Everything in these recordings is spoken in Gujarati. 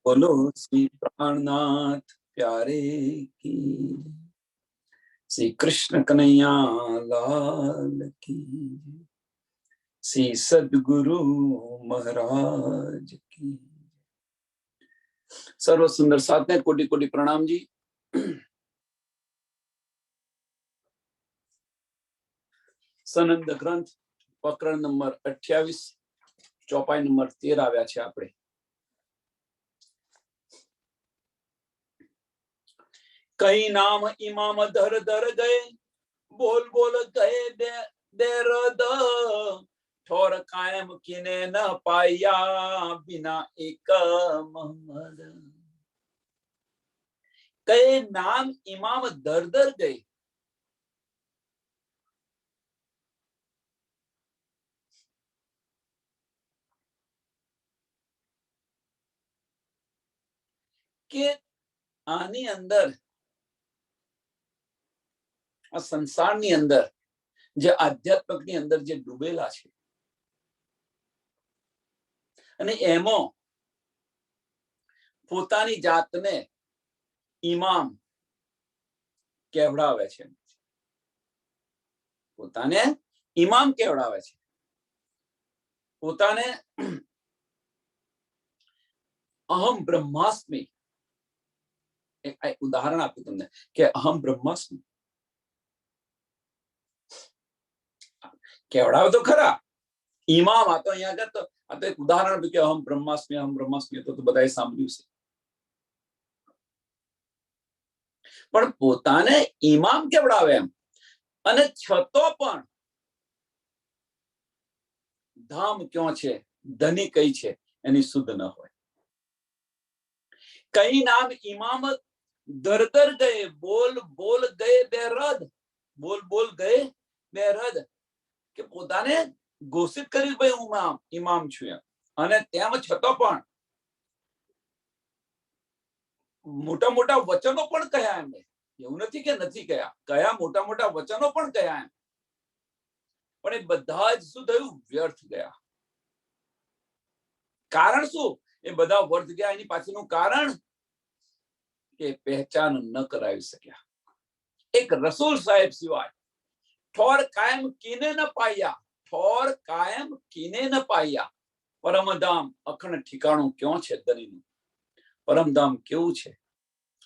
बोलो श्री प्राणनाथ प्यारे की, श्री कृष्ण कन्हैया लाल की, श्री सद्गुरु महाराज की। सर्व सुंदर साधने कोटि कोटि प्रणाम जी। सनंद ग्रंथ प्रकरण नंबर 28 चौपाई नंबर 13 આવ્યા છે આપણે। कई नाम इमाम दर दर गए, बोल बोल गए दे रद, ठोर कायम किने न पाया बिना एक मोहम्मद। कई नाम इमाम दर दर गए, કે આની અંદર આ સંસારની અંદર જે આધ્યાત્મકની અંદર જે ડૂબેલા છે અને એમાં પોતાની જાતને ઇમામ કહેવડાવે છે, પોતાને ઇમામ કહેવડાવે છે, પોતાને અહમ બ્રહ્માસ્મિ, એક ઉદાહરણ આપ્યું તમને કે અહમ બ્રહ્માસ્મિ કહેવડાવે તો ખરા ઇમામ। આ તો અહીંયા આગળ તો આ તો એક ઉદાહરણ આપ્યું કે અહમ બ્રહ્માસ્મિ તો બધાએ સાંભળ્યું છે, પણ પોતાને ઇમામ કહેવડાવે એમ અને છતો પણ ધામ ક્યાં છે, ધની કઈ છે એની શુદ્ધ ન હોય। કઈ નામ ઇમામ દર દર ગયે, બોલ બોલ ગયે બેરદ, બોલ બોલ ગયે બેરદ, કે પોતાને ઘોષિત કર્યું ભાઈ હું ઇમામ છું એમ, અને તેમ છતાં પણ મોટા મોટા વચનો પણ કયા એમને, એવું નથી કે નથી કયા મોટા મોટા વચનો પણ કયા એમ, પણ એ બધા જ શું થયું, વ્યર્થ ગયા। કારણ શું એ બધા વ્યર્થ ગયા, એની પાછળનું કારણ કે પહેચાન ન કરાવી શક્યા। એક રસૂલ સાહેબ સિવાય ठोर कायम कीने न पाया, ठोर कायम कीने न पाया। परमधाम अखंड ठिकाणું ક્યાં છે દરીનું, પરમધામ કેવું છે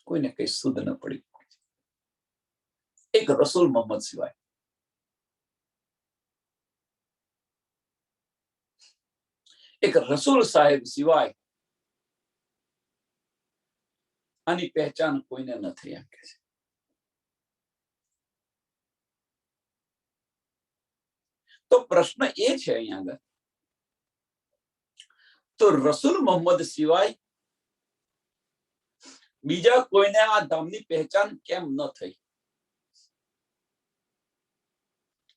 કોઈને કઈ સુધ ન પડી। એક રસૂલ મોહમ્મદ સિવાય, એક રસૂલ સાહેબ સિવાય આની પહેચાન કોઈને નથી એમ કે છે। તો પ્રશ્ન એ છે અહીંયા આગળ, તો રસૂલ મોહમ્મદ સિવાય બીજા કોઈને આ ધામની પહેચાન કેમ ન થઈ?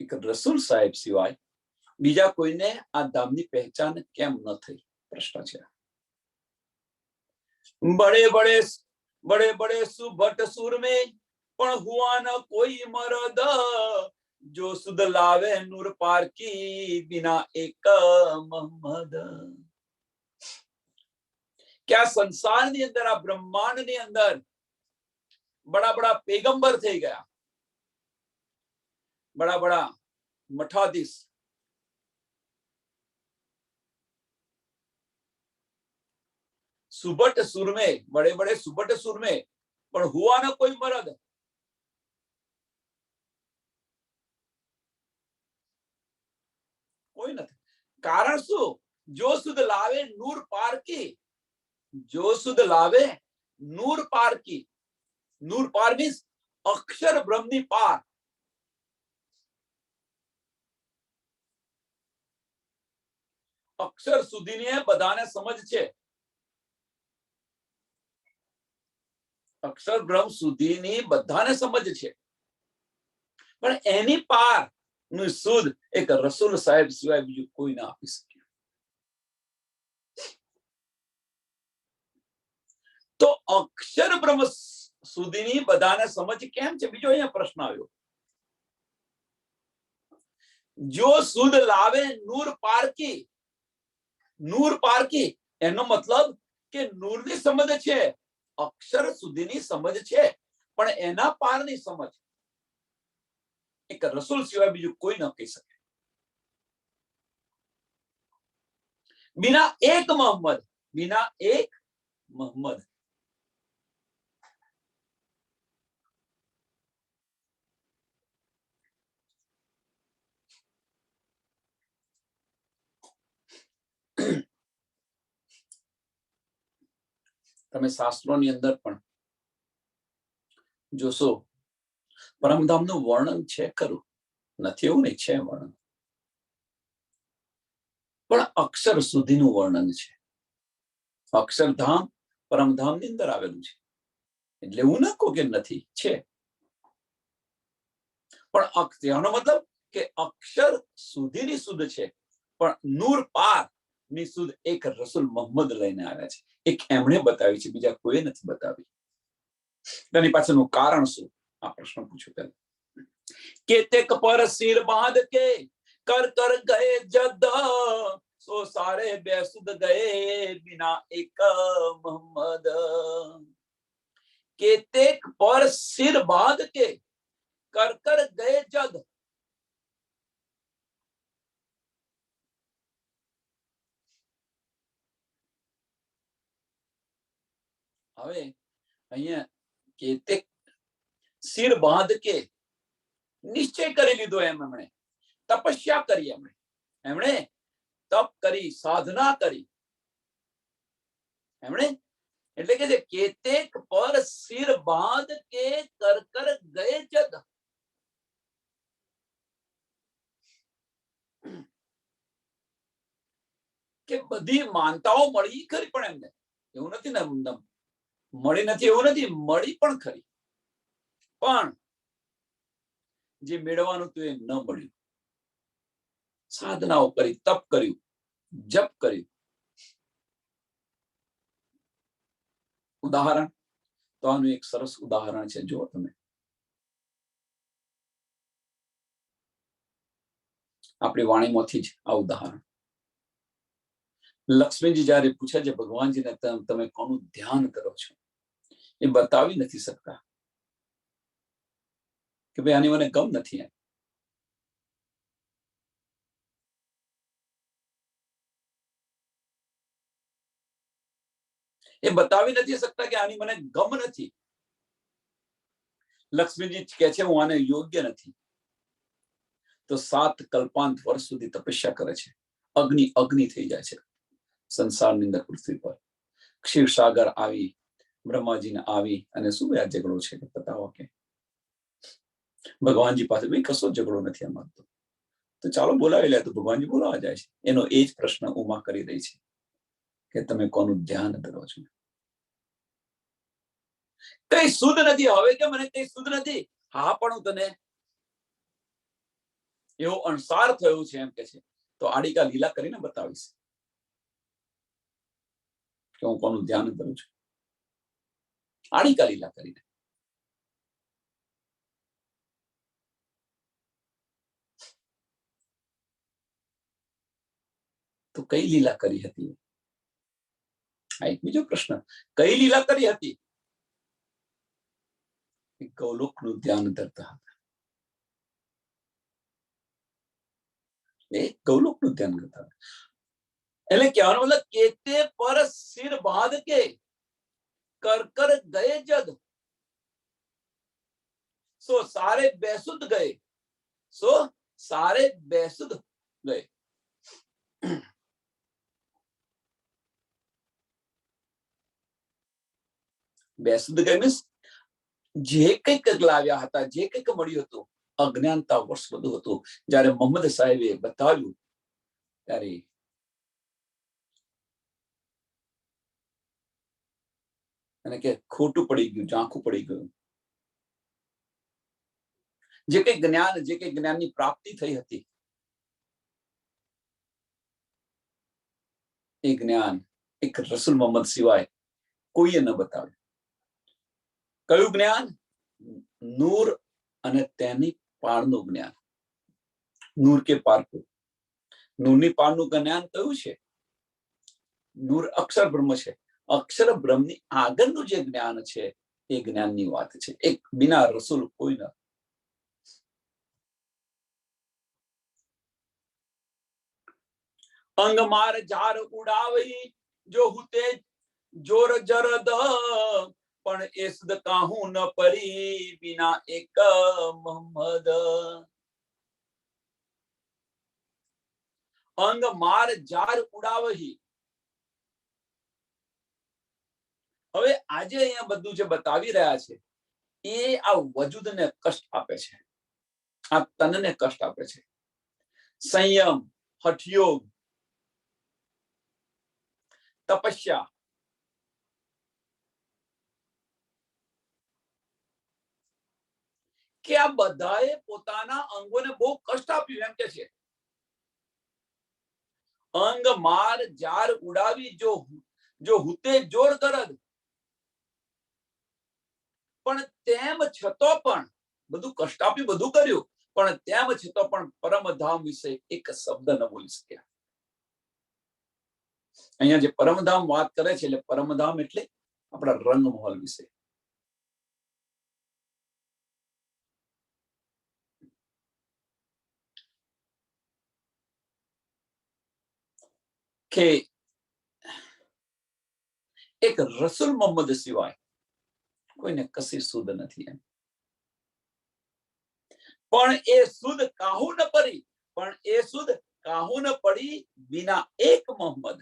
એક રસૂલ સાહેબ સિવાય બીજા કોઈને આ ધામની પહેચાન કેમ ન થઈ? પ્રશ્ન છે। बड़े बड़े बड़े बड़े सुभट सुर में पण हुआ न कोई मरद, जो सुध लावे नूर पार की बिना एक मोहम्मद। क्या संसार ની અંદર, આ બ્રહ્માંડ ની અંદર બડા બડા પેગંબર થઈ ગયા, બડા બડા મઠાધીશ, सुबट सुर में, बड़े बड़े सुबट सुर में पण हुआ न कोई मरद, कोई નથી। કારણ શું? જો સુધ લાવે નૂર પાર की, जो सुध लावे नूर पार की, नूर पार मीन्स अक्षर ब्रह्मनी पार, અક્ષર સુધીની બધાને સમજ છે, અક્ષર બ્રહ્મ સુધીની બધાને સમજ છે, પણ એની પાર નું સુધ એક રસૂલ સાહેબ સિવાય બીજું કોઈ ના આપી શકે। તો અક્ષર બ્રહ્મ સુધીની બધાને સમજ કેમ છે? બીજો અહીંયા પ્રશ્ન આવ્યો। જો સુધ લાવે નૂર પાર की, नूर पार की એનો મતલબ કે નૂરની સમજ છે, અક્ષર સુધીની સમજ છે, પણ એના પારની સમજ એક રસૂલ સિવાય બીજું કોઈ ન કહી શકે. बिना एक मोहम्मद, बिना एक मोहम्मद. તમે શાસ્ત્રોની અંદર પણ જોશો પરમધામનું વર્ણન છે ખરું, નથી એવું નહીં, છે વર્ણન, પણ અક્ષર સુધીનું વર્ણન છે. અક્ષરધામ પરમધામની અંદર આવેલું છે, એટલે એવું ન કહું કે નથી, છે, પણ એનો મતલબ કે અક્ષર સુધીની શુદ્ધ છે, પણ નૂર પાર ની શુદ્ધ એક રસૂલ મોહમ્મદ લઈને આવ્યા છે. એક એમણે બતાવી છે, બીજા કોઈ નથી બતાવી. તેની પાછળનું કારણ શું? આ પ્રશ્ન પૂછ્યો પહેલા. કેતેક પર સિર બાંધ કે કર કર ગયે જદ, સો સારે બેસુદ ગયે બિના એક મોહમ્મદ. કેતેક પર સિર બાંધ કે કર કર ગયે જદ. હવે અહીંયા કેતેક સિર બાંધ કે નિશ્ચય કરી લીધો, એમણે તપસ્યા કરી, એમણે તપ કરી, સાધના કરી, એમણે એટલે કે કેતેક પર સિર બાંધ કે કર કર ગયે જદ. કે બધી માનતાઓ મળી ખરી, પણ એમને એવું નથી ને, મળી નથી એવું નથી, મળી પણ ખરી, પણ જે મેળવવાનું હતું એ ન મળ્યું. સાધનાઓ કરી, તપ કર્યું, જપ કર્યું. ઉદાહરણ તો આનું એક સરસ ઉદાહરણ છે, જો તમે આપણી વાણીમાંથી જ આ ઉદાહરણ. લક્ષ્મીજી જયારે પૂછે છે ભગવાનજીને, તમે કોનું ધ્યાન કરો છો, એ બતાવી નથી શકતા કે ભાઈ આની મને ગમ નથી. એ બતાવી નથી શકતા કે આની મને ગમ નથી. લક્ષ્મીજી કહે છે હું આને યોગ્ય નથી. તો 7 કલ્પાંત વર્ષ સુધી તપસ્યા કરે છે, અગ્નિ થઈ જાય છે સંસારની અંદર, પૃથ્વી પર. ક્ષીરસાગર આવી, બ્રહ્માજીને આવી અને શું આ ઝઘડો છે કે બતાવો કે ભગવાનજી પાસે ભાઈ કશો ઝઘડો નથી અમારો, તો ચાલો બોલાવી લે. તો ભગવાનજી બોલાવા જાય છે. એનો એ જ પ્રશ્ન ઉમા કરી રહી છે કે તમે કોનું ધ્યાન કરો છો. કઈ શુદ્ધ નથી. હવે કે મને કઈ શુદ્ધ નથી, હા પણ હું તને એવો અણસાર થયો છે એમ કે છે, તો આડિકા લીલા કરીને બતાવીશ કે હું કોનું ધ્યાન કરું છું. આડિકા લીલા કરીને. તો કઈ લીલા કરી હતી? આ એક બીજો પ્રશ્ન. કઈ લીલા કરી હતી? ગૌલોકનું ધ્યાન ધરતા હતા. એ ગૌલોકનું ધ્યાન કરતા હતા. એટલે કહેવાનો મતલબ કેતે પર સિર બાંધ કે કર કર ગયે જદ, સો સારે બેસુદ ગયે, સો સારે બેસુદ ગયે. બેસુદ ગયે મીન્સ જે કંઈક લાવ્યા હતા, જે કંઈક મળ્યું હતું, અજ્ઞાનતા વર્ષ બધું હતું. જયારે મોહમ્મદ સાહેબે બતાવ્યું ત્યારે એને કે ખોટું પડી ગયું, ઝાંખું પડી ગયું. જે કઈ જ્ઞાન, જે કઈ જ્ઞાનની પ્રાપ્તિ થઈ હતી, એ જ્ઞાન એક રસૂલ મોહમ્મદ સિવાય કોઈએ ન બતાવ્યું. કયું જ્ઞાન? નૂર અને તેની પારનું જ્ઞાન. નૂર કે પાર કો, નૂરની પારનું જ્ઞાન કયું છે? નૂર અક્ષર બ્રહ્મ છે. અક્ષર બ્રહ્મની આગળનું જે જ્ઞાન છે એ જ્ઞાનની વાત છે. એક બિના રસૂલ કોઈ ન. અંગ માર ઝાર ઉડાવી જો હુતે જોર જરદ પણ એ સુદ કાહું ન પરી બિના એક મોહમ્મદ. અંગ માર ઝાર ઉડાવહી. હવે આજે અહીંયા બધું જે બતાવી રહ્યા છે એ આ વજૂદને કષ્ટ આપે છે, આ તનને કષ્ટ આપે છે. સંયમ, હઠયોગ, તપસ્યા, કે આ બધાએ પોતાના અંગોને બહુ કષ્ટ આપ્યું એમ કે છે. અંગ માર જાર ઉડાવી જો હુતે જોર ગરદ. પણ તેમ છતાં પણ બધું કષ્ટ આપ્યું, બધું કર્યું, પણ તેમ છતાં પણ પરમધામ વિશે એક શબ્દ ન બોલી શક્યા. અહીંયા જે પરમધામ વાત કરે છે એટલે પરમધામ એટલે આપણા રંગમહલ વિશે. કે એક રસૂલ મોહમ્મદ સિવાય કોઈને કશી સુદ નથી એમ. પણ એ સુદ કાહું ન પડી, પણ એ સુદ કાહું ન પડી વિના એક મોહમ્મદ.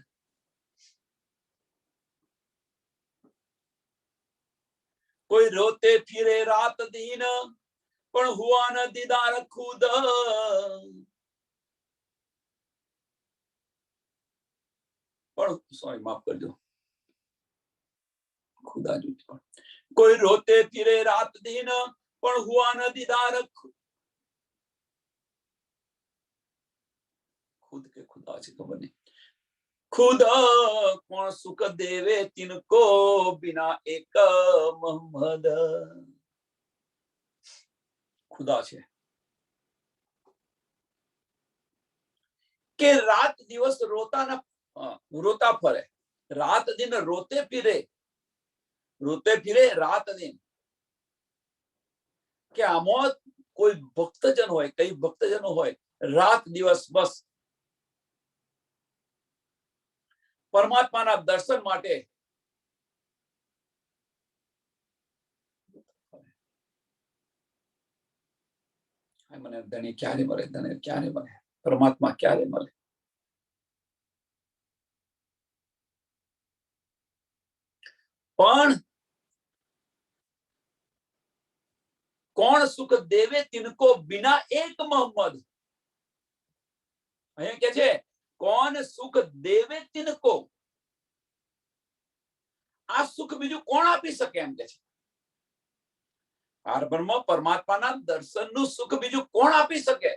કોઈ રોતે ફિરે રાત દીન પણ હુઆ ન દીદાર ખુદ. પણ સોરી માફ કરજો, ખુદા જ. કોઈ રોતે ફિરે રાત દીન પણ હુઆ ન દીદાર ખુદ કે ખુદા છે ખબર નહીં. खुद कौन सुख देवे तिनको बिना एक मोहम्मद. ખુદા છે કે રાત દિવસ રોતા ફરે, રાત દિન રોતે ફિરે રાત દિન. કે આમાં કોઈ ભક્તજન હોય, કઈ ભક્તજનો હોય, રાત દિવસ બસ પરમાત્માના દર્શન માટે મને ધણી ક્યારે મળે, ધણી ક્યારે મળે, પરમાત્મા ક્યારે મળે. પણ કોણ સુખ દેવે તિનકો બિના એક મોહમ્મદ. અહીંયા કે છે કોણ સુખ દેવે તિનકો. આ સુખ બીજું કોણ આપી શકે એમ કે છે. બ્રહ્મ પરમાત્માના દર્શનનું સુખ બીજું કોણ આપી શકે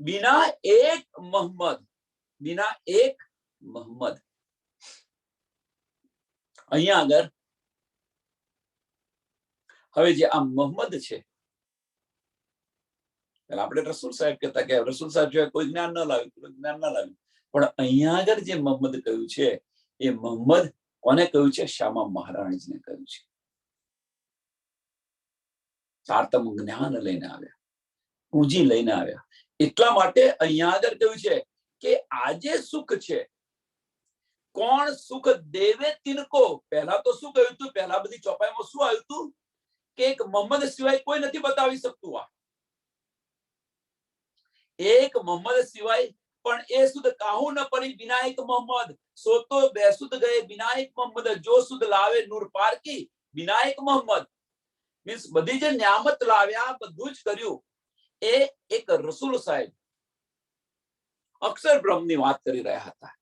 બિના એક મોહમ્મદ. બિના એક મોહમ્મદ. અહીંયા આગળ હવે જે આ મોહમ્મદ છે, આપણે રસૂલ સાહેબ કહેતા કે રસૂલ સાહેબ જો કોઈ જ્ઞાન ન લાવ્યું, જ્ઞાન ના લાવ્યું. પણ અહીંયા આગળ જે મોહમ્મદ કહ્યું છે એ મોહમ્મદ કોને કહ્યું છે? શ્યામા મહારાણીજીને કહ્યું છે. સાર્થમ જ્ઞાન લઈને આવ્યા, પૂંજી લઈને આવ્યા. એટલા માટે અહીંયા આગળ કહ્યું છે કે આજે સુખ છે કોણ સુખ દેવે તિનકો. પહેલા તો શું કહ્યું હતું? પહેલા બધી ચોપાઈમાં શું આવ્યું હતું કે એક મોહમ્મદ સિવાય કોઈ નથી બતાવી શકતું. આ એક મોહમ્મદ સિવાય પણ એ સુધ કાહું ન પડી બિના એક મોહમ્મદ. સો તો બેસુદ ગયે બિના એક મોહમ્મદ, જો સુધ લાવે નૂર પારકી બિના એક મોહમ્મદ. મીન્સ બધી જે નિયામત લાવ્યા બધું જ કર્યું એ એક રસૂલ સાહેબ અક્ષર બ્રહ્મની વાત કરી રહ્યા હતા,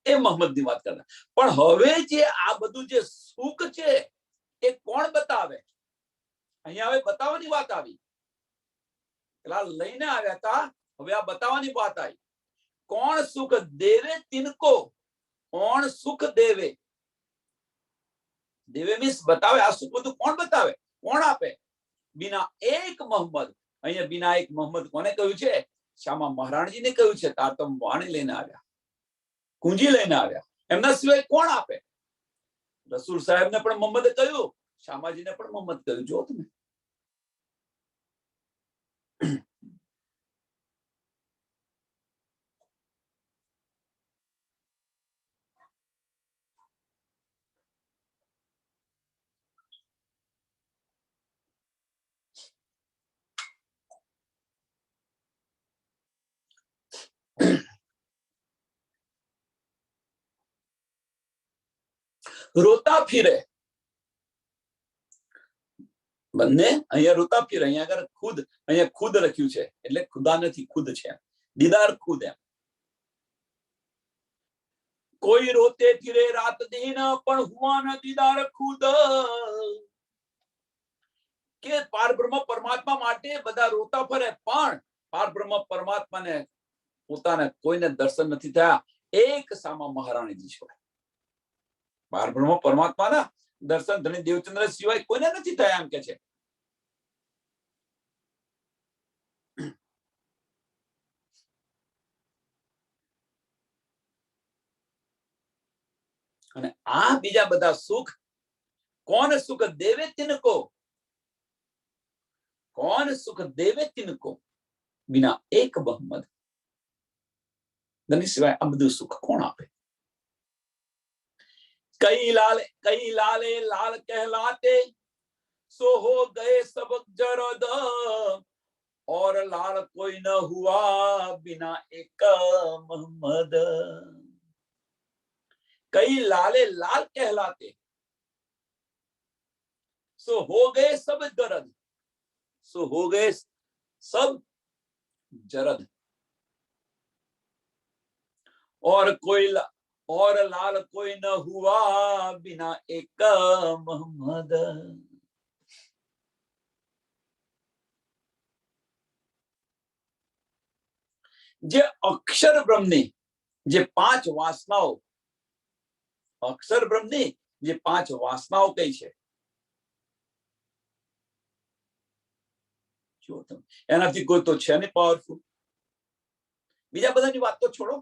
એ મોહમ્મદની વાત કરતા. પણ હવે જે આ બધું જે સુખ છે એ કોણ બતાવે? અહીંયા હવે બતાવવાની વાત આવી. પેલા લઈને આવ્યા હતા, હવે આ બતાવવાની વાત આવી. કોણ સુખ દેવે તિનકો. કોણ સુખ દેવે. દેવે મીન્સ બતાવે. આ સુખ બધું કોણ બતાવે, કોણ આપે? બિના એક મોહમ્મદ. અહીંયા બિના એક મોહમ્મદ કોને કહ્યું છે? શ્યામા મહારાણીજીને કહ્યું છે. તારતમ વાણી લઈને આવ્યા. કુંજી લઈને આવ્યા. એમના સિવાય કોણ આપે? રસૂલ સાહેબને પણ મોહમ્મદે કહ્યું, શામાજીને પણ મોહમ્મદ કહ્યું. જો તમે રોતા ફિરે બંને. અહીંયા રોતા ફિરે, અહીંયા આગળ ખુદ, અહીંયા ખુદ લખ્યું છે એટલે ખુદા નથી, ખુદ છે. દીદાર ખુદ એમ. કોઈ રોતે ફિરે રાત દિન પણ હુઆ ન દીદાર ખુદ. કે પારબ્રહ્મ પરમાત્મા માટે બધા રોતા ફરે, પણ પારબ્રહ્મ પરમાત્માને પોતાને કોઈને દર્શન નથી થયા. એક સામા મહારાણીજી સિવાય, પારબ્રહ્મ પરમાત્માના દર્શન ધણી દેવચંદ્ર સિવાય કોઈને નથી થયા એમ કે છે. અને આ બીજા બધા સુખ કોણ સુખ દેવે તિनको, કોણ સુખ દેવે તિनको, બિના એક મોહમ્મદ. ધણી સિવાય આ બધું સુખ કોણ આપે? कई लाले लाल कहलाते सो हो गए सब जरद, और लाल कोई न हुआ बिना एक मोहम्मद. कई लाले लाल कहलाते सो हो गए सब जरद, सो हो गए सब जरद, और लाल कोई न हुआ बिना एक मोहम्मद. જે અક્ષર બ્રહ્મની જે 5 વાસનાઓ, અક્ષર બ્રહ્મની જે 5 વાસનાઓ કઈ છે, જો તમે એનાથી કોઈ તો છે નહીં પાવરફુલ. બીજા બધાની વાત તો છોડો,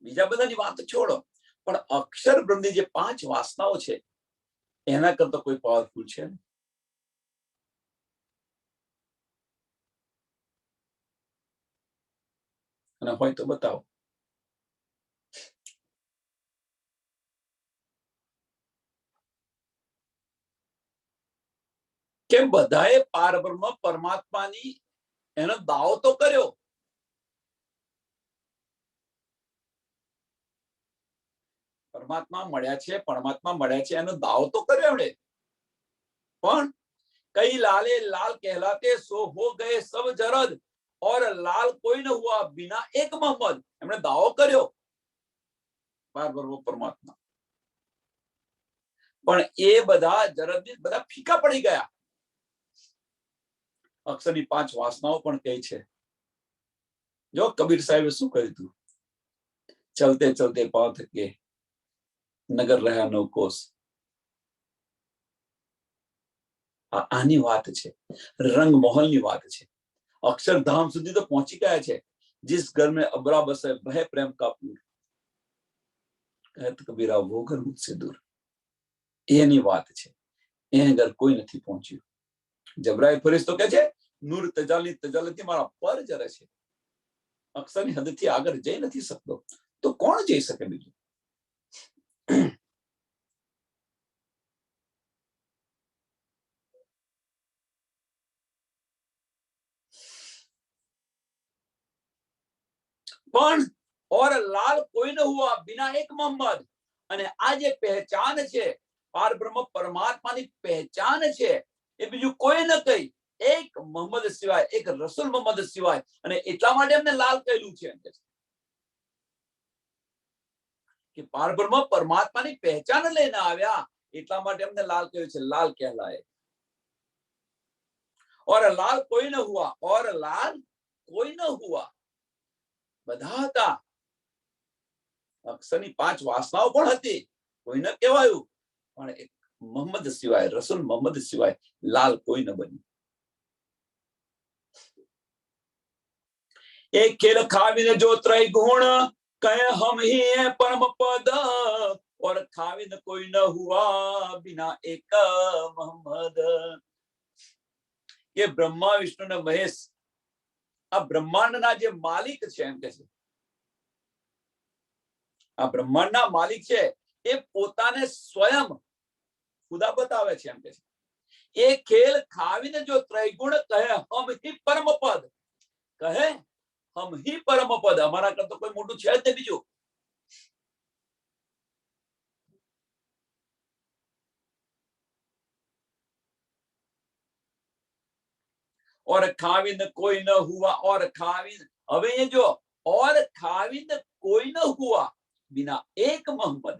બીજા બધાની વાત છોડો, પણ અક્ષર બ્રહ્મની જે 5 વાસનાઓ છે એના કરતા કોઈ પાવરફુલ છે નહીં. અને હોય તો બતાવો. કેમ બધાએ પારબ્રહ્મ પરમાત્માની એનો દાવો તો કર્યો, પરમાત્મા મળ્યા છે, પરમાત્મા મળ્યા છે એનો દાવો તો કર્યો એમણે, પણ કઈ લાલે લાલ કહેલાતે સો હો ગયે સબ જરદ, और लाल कोई न हुआ बिना एक मोहम्मद. એમણે દાવો કર્યો પારબ્રહ્મ પરમાત્મા, પણ એ બધા જરદ બધા ફીકા પડી ગયા. અક્ષરની 5 વાસનાઓ પણ કઈ છે. જો કબીર સાહેબે શું કહ્યું હતું, ચલતે ચલતે પાવ થકે નગર રહ્યા 9 કોસ. આની વાત છે, રંગ મહોલની વાત છે. अक्षरधाम સુધી તો પહોંચી ગયા છે. जिस घर में अबरा बसे वह प्रेम का पूर, कहत कबीरा वो घर मुझसे दूर. એની વાત છે. એ ઘર કોઈ નથી પહોંચ્યું. જબરાએ ફરિશ્તો કહે છે નૂર તજાલી તજાલતી મારા પર જરે છે. અક્ષરની હદથી આગળ જઈ નથી શકતો, તો કોણ જઈ શકે બીજું? પણ और लाल कोई न हुआ बिना एक मोहम्मद. અને આ જે પહેચાન છે પારબ્રહ્મ પરમાત્માની પહેચાન છે એ બીજું કોઈ ન કઈ, એક મોહમ્મદ સિવાય, એક રસૂલ મોહમ્મદ સિવાય. અને એટલા માટે એમને લાલ કહેલું છે કે પારબ્રહ્મ પરમાત્માની પહેચાન લઈને આવ્યા, એટલા માટે એમને લાલ કહ્યું છે, લાલ કહેલાય. और लाल कोई न हुआ, और लाल कोई न हुआ. બધા હતા. અક્ષરની 5 વાસનાઓ પણ હતી, કોઈ ન કહેવાયું, પણ એક મોહમ્મદ સિવાય, રસૂલ મોહમ્મદ સિવાય લાલ કોઈ ન બન્યું. એક ખેલ ખાવીને જો ત્રય ગુણ, कहे हम ही है परम पद और खाविद कोई न हुआ बिना एक मोहम्मद। ये ब्रह्मा विष्णु ने महेश આ બ્રહ્માંડના જે માલિક છે એમ કે છે, આ બ્રહ્માંડના માલિક છે એ પોતાને સ્વયં ખુદા બતાવે છે એમ કે છે। એ ખેલ ખાવીને જો ત્રિગુણ કહે હમ ही परम पद, કહે हम ही परम पद, અમારા કરતા કોઈ મોટું છે જ બીજું। और खाविंद कोई न हुआ, और खाविंद, હવે ये जो और खाविंद कोई न हुआ बिना एक मोहम्मद।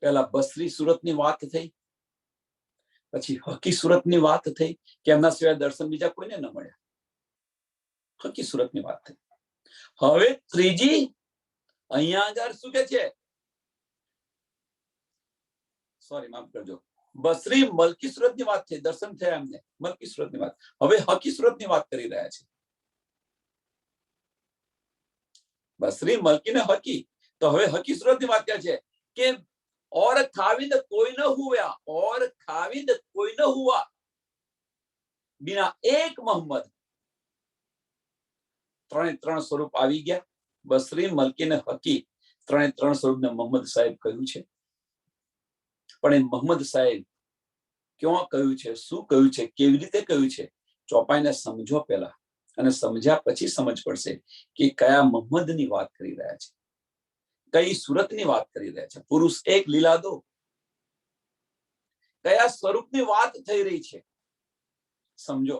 પેલા બસરી સુરતની વાત થઈ, પછી હકી સુરતની વાત થઈ કે એમના સિવાય દર્શન બીજા કોઈને ન મળ્યા, હકી સુરતની વાત થઈ। હવે ત્રીજી અહીંયા આગળ શું કે છે, સોરી માફ કરજો, બસરી મલકી સુરતની વાત થઈ, દર્શન થયા એમને મલકી સુરતની વાત, હવે હકી સુરતની વાત કરી રહ્યા છે। બસરી મલકી ને હકી, તો હવે હકી સુરતની વાત કરે છે કે और खाविंद कोई न हुआ, और खाविंद कोई न हुआ बिना एक मोहम्मद। ત્રણે ત્રણ સ્વરૂપ આવી ગયા, બસરી મલકી ને હકી ત્રણે ત્રણ સ્વરૂપને મોહમ્મદ સાહેબ કહ્યું છે। પણ એ મોહમ્મદ સાહેબ ક્યાં કહ્યું છે, શું કહ્યું છે, કેવી રીતે કહ્યું છે, ચોપાઈને સમજો પહેલા, અને સમજ્યા પછી સમજ પડશે કે કયા મોહમ્મદની વાત કરી રહ્યા છે, કઈ સુરતની વાત કરી રહ્યા છે। પુરુષ એક લીલા દો, કયા સ્વરૂપની વાત થઈ રહી છે સમજો।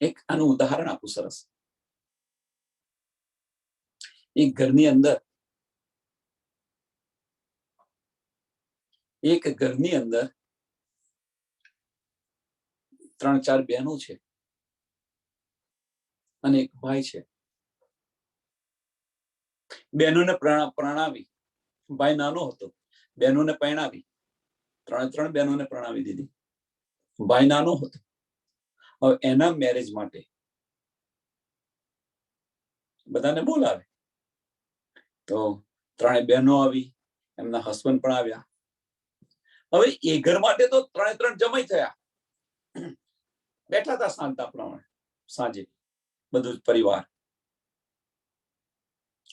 એક આનું ઉદાહરણ આપું સરસ। એક ઘરની અંદર, એક ઘરની અંદર ત્રણ ચાર બહેનો છે અને એક ભાઈ છે। બહેનોને પ્રણાવી, ભાઈ નાનો હતો, બહેનોને પરણાવી, ત્રણે ત્રણ બહેનોને પ્રણાવી દીધી, ભાઈ નાનો હતો। હવે એના મેરેજ માટે બધાને બોલાવે, તો ત્રણે બહેનો આવી, એમના હસબન્ડ પણ આવ્યા। હવે એ ઘર માટે તો ત્રણે ત્રણ જમાઈ થયા, બેઠા હતા શાંતા પ્રમાણે સાંજે બધું પરિવાર,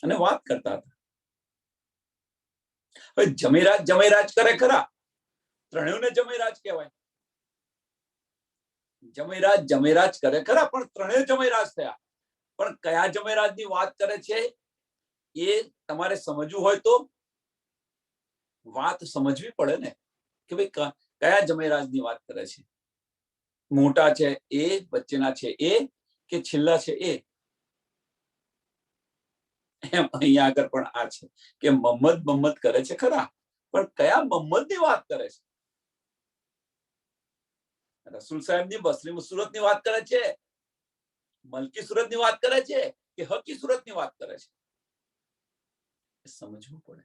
અને વાત કરતા હતા। હવે જમેરાજ કરે ખરા, ત્રણેયને જમેરાજ કહેવાય, જમેરાજ કરે ખરા, પણ ત્રણેય જમેરાજ થયા। પણ કયા જમેરાજની વાત કરે છે એ તમારે સમજવું હોય તો વાત સમજવી પડે ને, કે ભાઈ કયા જમેરાજની વાત કરે છે, મોટા છે એ, વચ્ચેના છે એ, કે છેલ્લા છે એ। એમ અહીંયા આગળ પણ આ છે કે મોહમ્મદ કરે છે ખરા, પણ કયા મોહમ્મદની વાત કરે છે। રસૂલ સાહેબની બસરી સુરતની વાત કરે છે, મલકી સુરતની વાત કરે છે, કે હકી સુરતની વાત કરે છે, સમજવું પડે।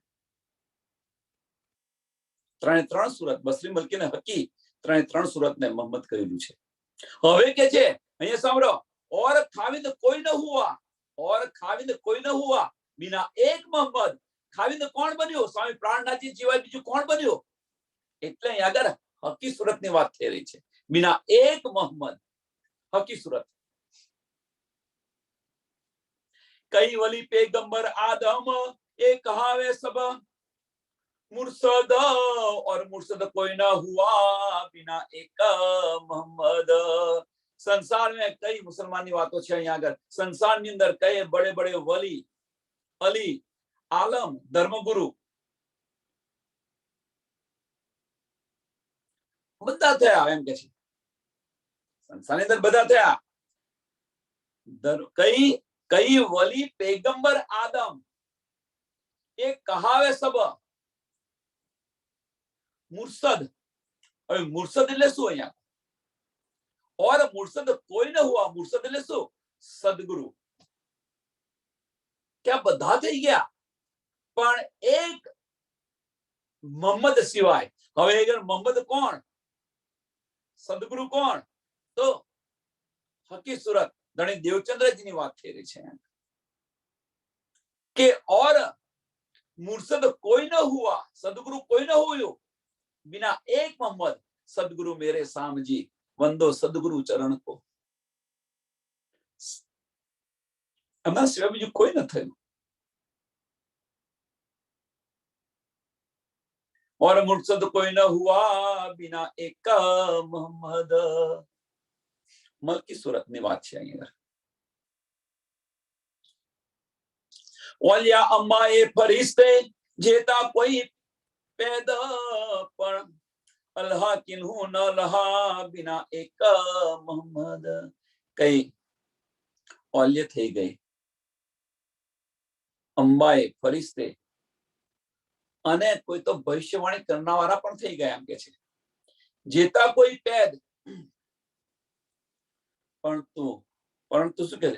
ત્રણે ત્રણ સુરત, બસરી મલકી ને હકી, ત્રણે ત્રણ સુરતને મોહમ્મદ કરેલું છે। હવે કે છે અહીંયા સાંભળો, और खाविंद कोई न हुआ, और खाविंद कोई न हुआ बिना एक मोहम्मद। खाविंद કોણ બન્યો? સ્વામી પ્રાણનાથજી સિવાય બીજું કોણ બન્યો? એટલે અહીં આગળ હકી સુરતની વાત થઈ રહી છે, बिना एक मोहम्मद, हकी सूरत। कई वली पैगंबर आदम एक कहावे सब मुर्शद, और मुर्शद कोई ना हुआ बिना एक मोहम्मद। संसार में कई मुसलमान बातों છે અહીંયા આગળ, સંસારની અંદર કઈ બड़े बड़े वली, अली, आलम, धर्मगुरु બધા થયા એમ કે છે, સંસારની અંદર બધા થયા। कई वली पैगंबर आदम एक कहावे सब मुर्शद। હવે મુર્શદ એટલે શું અહીંયા? और मुर्शद कोई न हुआ, मुर्शद એટલે શું? સદગુરુ। क्या બધા થઈ ગયા? પણ એક મોહમ્મદ સિવાય. હવે મોહમ્મદ કોણ? સદગુરુ કોણ? તો હકી સુરત ધણી દેવચંદ્રજી ની વાત થઈ રહી છે કે और मुर्शद कोई न हुआ, सदगुरु कोई न हुआ बिना एक मोहम्मद, सदगुरु मेरे सामजी वंदो सदगुरु चरण को. એમના સિવાય બીજું કોઈ ન થયું. और मुर्शद कोई न हुआ बिना एक मोहम्मद. મલકી સુરત ની વાત છે અહીંયા. ઓલિયા અમ્મા એ ફરિશ્તે જેતા કોઈ પેદા પણ અલ્લાહ કિન્હુ ન લહા બિના એક મોહમ્મદ. કઈ ઓલ્ય થઈ ગઈ, અંબાએ ફરિશ્તે, અને કોઈ તો ભવિષ્યવાણી કરનારા પણ થઈ ગયા એમ કે છે. જેતા કોઈ પેદ, પરંતુ શું કહે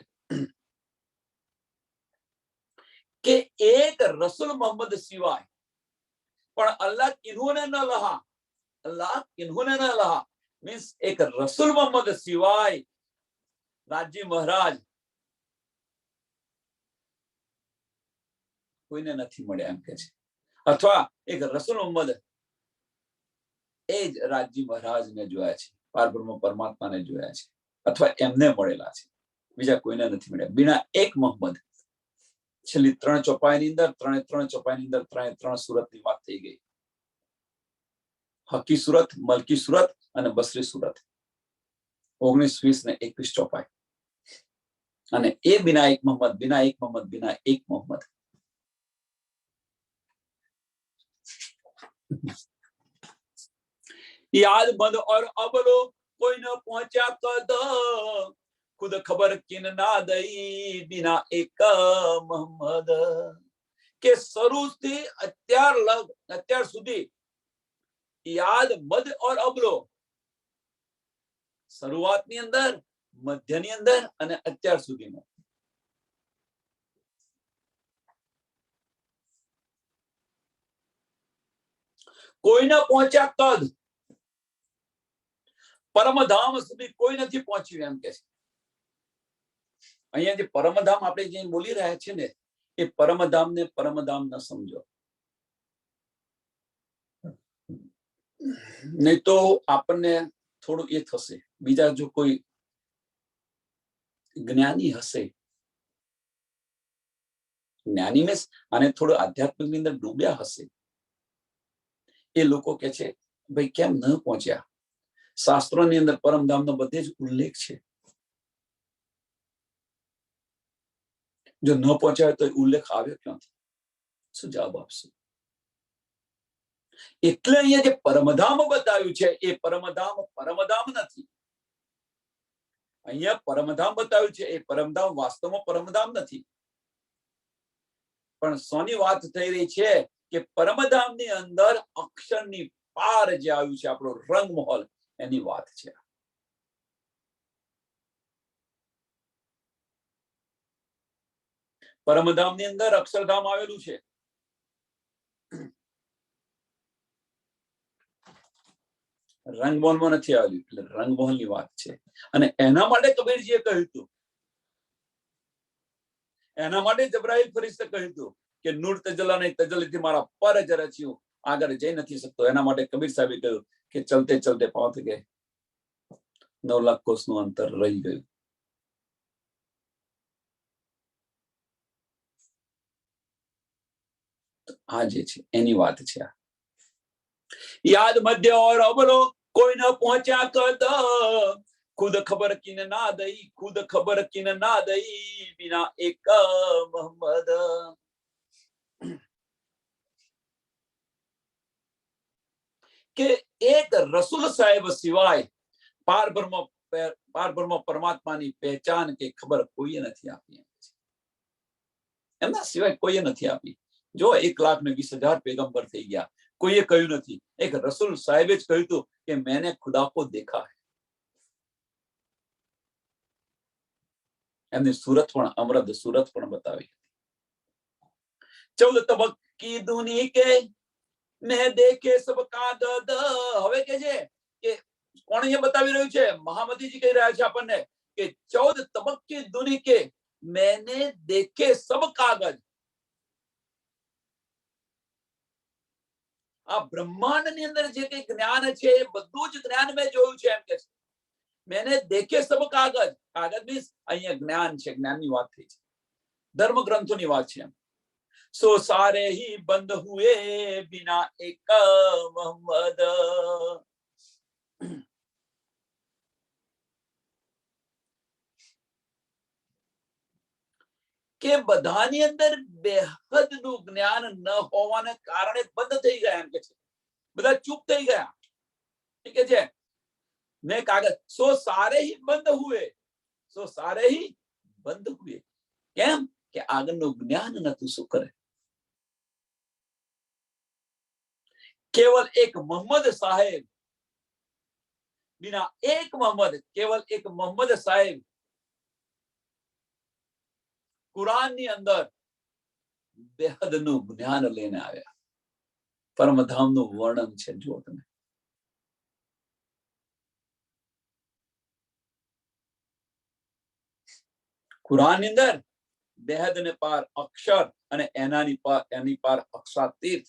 કે એક રસૂલ મોહમ્મદ સિવાય પણ અલ્લાહ કિન્હોને ન લહા. અલ્લાહ કિન્હોને ન લહા મીન્સ એક રસૂલ મોહમ્મદ સિવાય રાજી મહારાજ કોઈને નથી મળ્યા એમ કે છે. અથવા એક રસૂલ મોહમ્મદ એ જ રાજી મહારાજને જોયા છે, પારબ્રહ્મ પરમાત્માને જોયા છે, અથવા એમને મળેલા છે, બીજા કોઈને નથી મળ્યા. બિના એક મોહમ્મદ. છેલ્લી 3 ચોપાઈની અંદર 3 ચોપાઈની અંદર 3 સુરતની વાત થઈ ગઈ. હકી સુરત, મલકી સુરત અને બસરી સુરત. 19, 20 ને 21 ચોપાઈ. અને એ બિના એક મોહમ્મદ, બિના એક મોહમ્મદ, બિના એક મોહમ્મદ. याद बंद और अबलो कोई न पहुंचा कद खुद खबर किन ना दई बिना एक मोहम्मद. કે શરૂથી અત્યાર સુધી યાદ મદ और અબલો, શરૂઆતની અંદર, મધ્યની અંદર અને અત્યાર સુધીમાં કોઈ ન પહોંચ્યા કદ, પરમધામ સુધી કોઈ નથી પહોંચ્યું એમ કે છે. અહીંયા જે પરમધામ આપણે જે બોલી રહ્યા છે ને, એ પરમધામને પરમધામ ન સમજો, નહીં તો આપણને થોડું એ થશે. બીજા જો કોઈ જ્ઞાની હશે, જ્ઞાની મીન્સ અને થોડું આધ્યાત્મિકની અંદર ડૂબ્યા હશે, એ લોકો કે છે ભાઈ કેમ ન પહોંચ્યા? શાસ્ત્રોની અંદર પરમધામનો બધે જ ઉલ્લેખ છે. જો ન પહોંચ્યા તો ઉલ્લેખ આવ્યો ક્યાંથી? શું જવાબ આપશું? એટલે અહીંયા જે પરમધામ બતાવ્યું છે એ પરમધામ પરમધામ નથી. અહીંયા પરમધામ બતાવ્યું છે એ પરમધામ વાસ્તવમાં પરમધામ નથી. પણ સોની વાત થઈ રહી છે કે પરમધામની અંદર અક્ષરની પાર જે આવ્યું છે, આપણો રંગમહોલ, એની વાત છે. પરમધામની અંદર અક્ષરધામ આવેલું છે. રંગમહોલમાં નથી આવેલું, એટલે રંગમહોલની વાત છે. અને એના માટે કબીરજીએ કહ્યું હતું, એના માટે જબરાઈલ ફરિશ્તે કહ્યું હતું કે નૂર તજલ્લા નહીં, તજલ્લીથી મારા પર જ રચ્યું, આગળ જઈ નથી શકતો. એના માટે કબીર સાહેબે કહ્યું કે ચલતે ચલતે પહોંચ ગए, 9 લાખ કોસનું અંતર રહી ગયું. આ જે છે એની વાત છે. યાદ મધ્ય और અબલો કોઈ ન પહોંચ્યા કદ खुद खबर किन ना दई, खुद खबर किन ना दई बिना एक मोहम्मद. કે એક રસૂલ સાહેબ સિવાય પારબ્રહ્મ પરમાત્માની પહેચાન કે ખબર કોઈએ નથી આપી. એમના સિવાય કોઈએ નથી આપી. જો 1,20,000 पैगंबर થઈ ગયા, કોઈએ કહ્યું નથી. એક રસૂલ સાહેબે જ કહ્યું હતું કે मैंने खुदा को देखा है. એમની સુરત પણ અમરદ સુરત પણ બતાવી. 14 તબક की दुनी के मैं देखे सब कागद। હવે કે છે કે કોણ એ બતાવી રહ્યું છે? મહામતીજી કહી રહ્યા છે આપણને કે 14 તબક की दुनी के मैंने देखे सब कागज। આ બ્રહ્માંડની અંદર જે કઈ જ્ઞાન છે એ બધું જ જ્ઞાન મેં જોયું છે એમ કે છે। मैंने देखे सब कागज। कागज मीन्स અહીંયા જ્ઞાન છે, જ્ઞાનની વાત થઈ છે, ધર્મ ગ્રંથોની વાત છે। सो सारे ही बंद हुए बिना एक मोहम्मद। કે બધાની અંદર બેહદનું જ્ઞાન ન હોવાને કારણે બંધ થઈ ગયા એમ કે છે, બધા ચૂપ થઈ ગયા। ઠીક છે, मैं कागज सो सारे ही बंद हुए। सो सारे ही बंद हुए કેમ કે આગળનું જ્ઞાન નતું। શું કરે? केवल एक मोहम्मद साहेब, बिना एक मोहम्मद, केवल एक मोहम्मद साहेब कुराननी अंदर बेहदનું જ્ઞાન લઈને આવ્યા। પરમધામનું વર્ણન છે, જો તમે કુરાનની અંદર બેહદને પાર અક્ષર અને એની પાર અક્ષરાતીત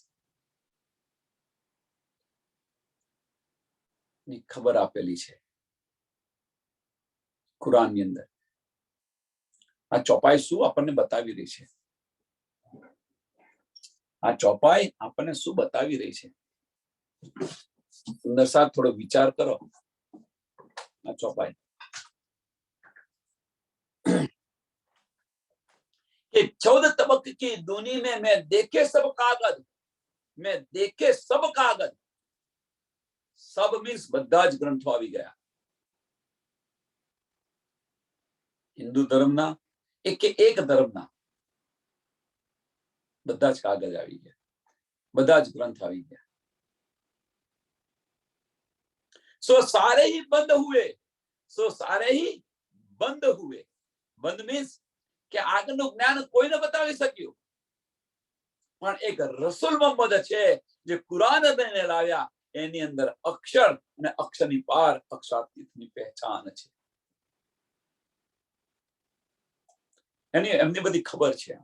ની ખબર આપેલી છે કુરાનની અંદર। આ ચોપાઈ શું આપણને બતાવી રહી છે? આ ચોપાઈ આપણને શું બતાવી રહી છે? સુંદર સાથ થોડો વિચાર કરો। આ ચોપાઈ कि 14 तबक की दुनी में मैं देखे सब कागज। मैं देखे सब कागज। सब मीन्स બધા જ ગ્રંથો આવી ગયા। હિન્દુ ધર્મના એક ધર્મના બધા જ કાગજ આવી ગયા, બધા જ ગ્રંથ આવી ગયા। सो सारे ही बंद हुए। सो सारे ही बंद हुए। बंद मीन्स કે આગળનું જ્ઞાન કોઈ ન બતાવી શક્યું, પણ એક રસૂલ મોહમ્મદ છે જે કુરાન લઈને લાવ્યા। એની અંદર અક્ષર અને અક્ષરની પાર અક્ષરાતીતની પહેચાન છે। એમની બધી ખબર છે।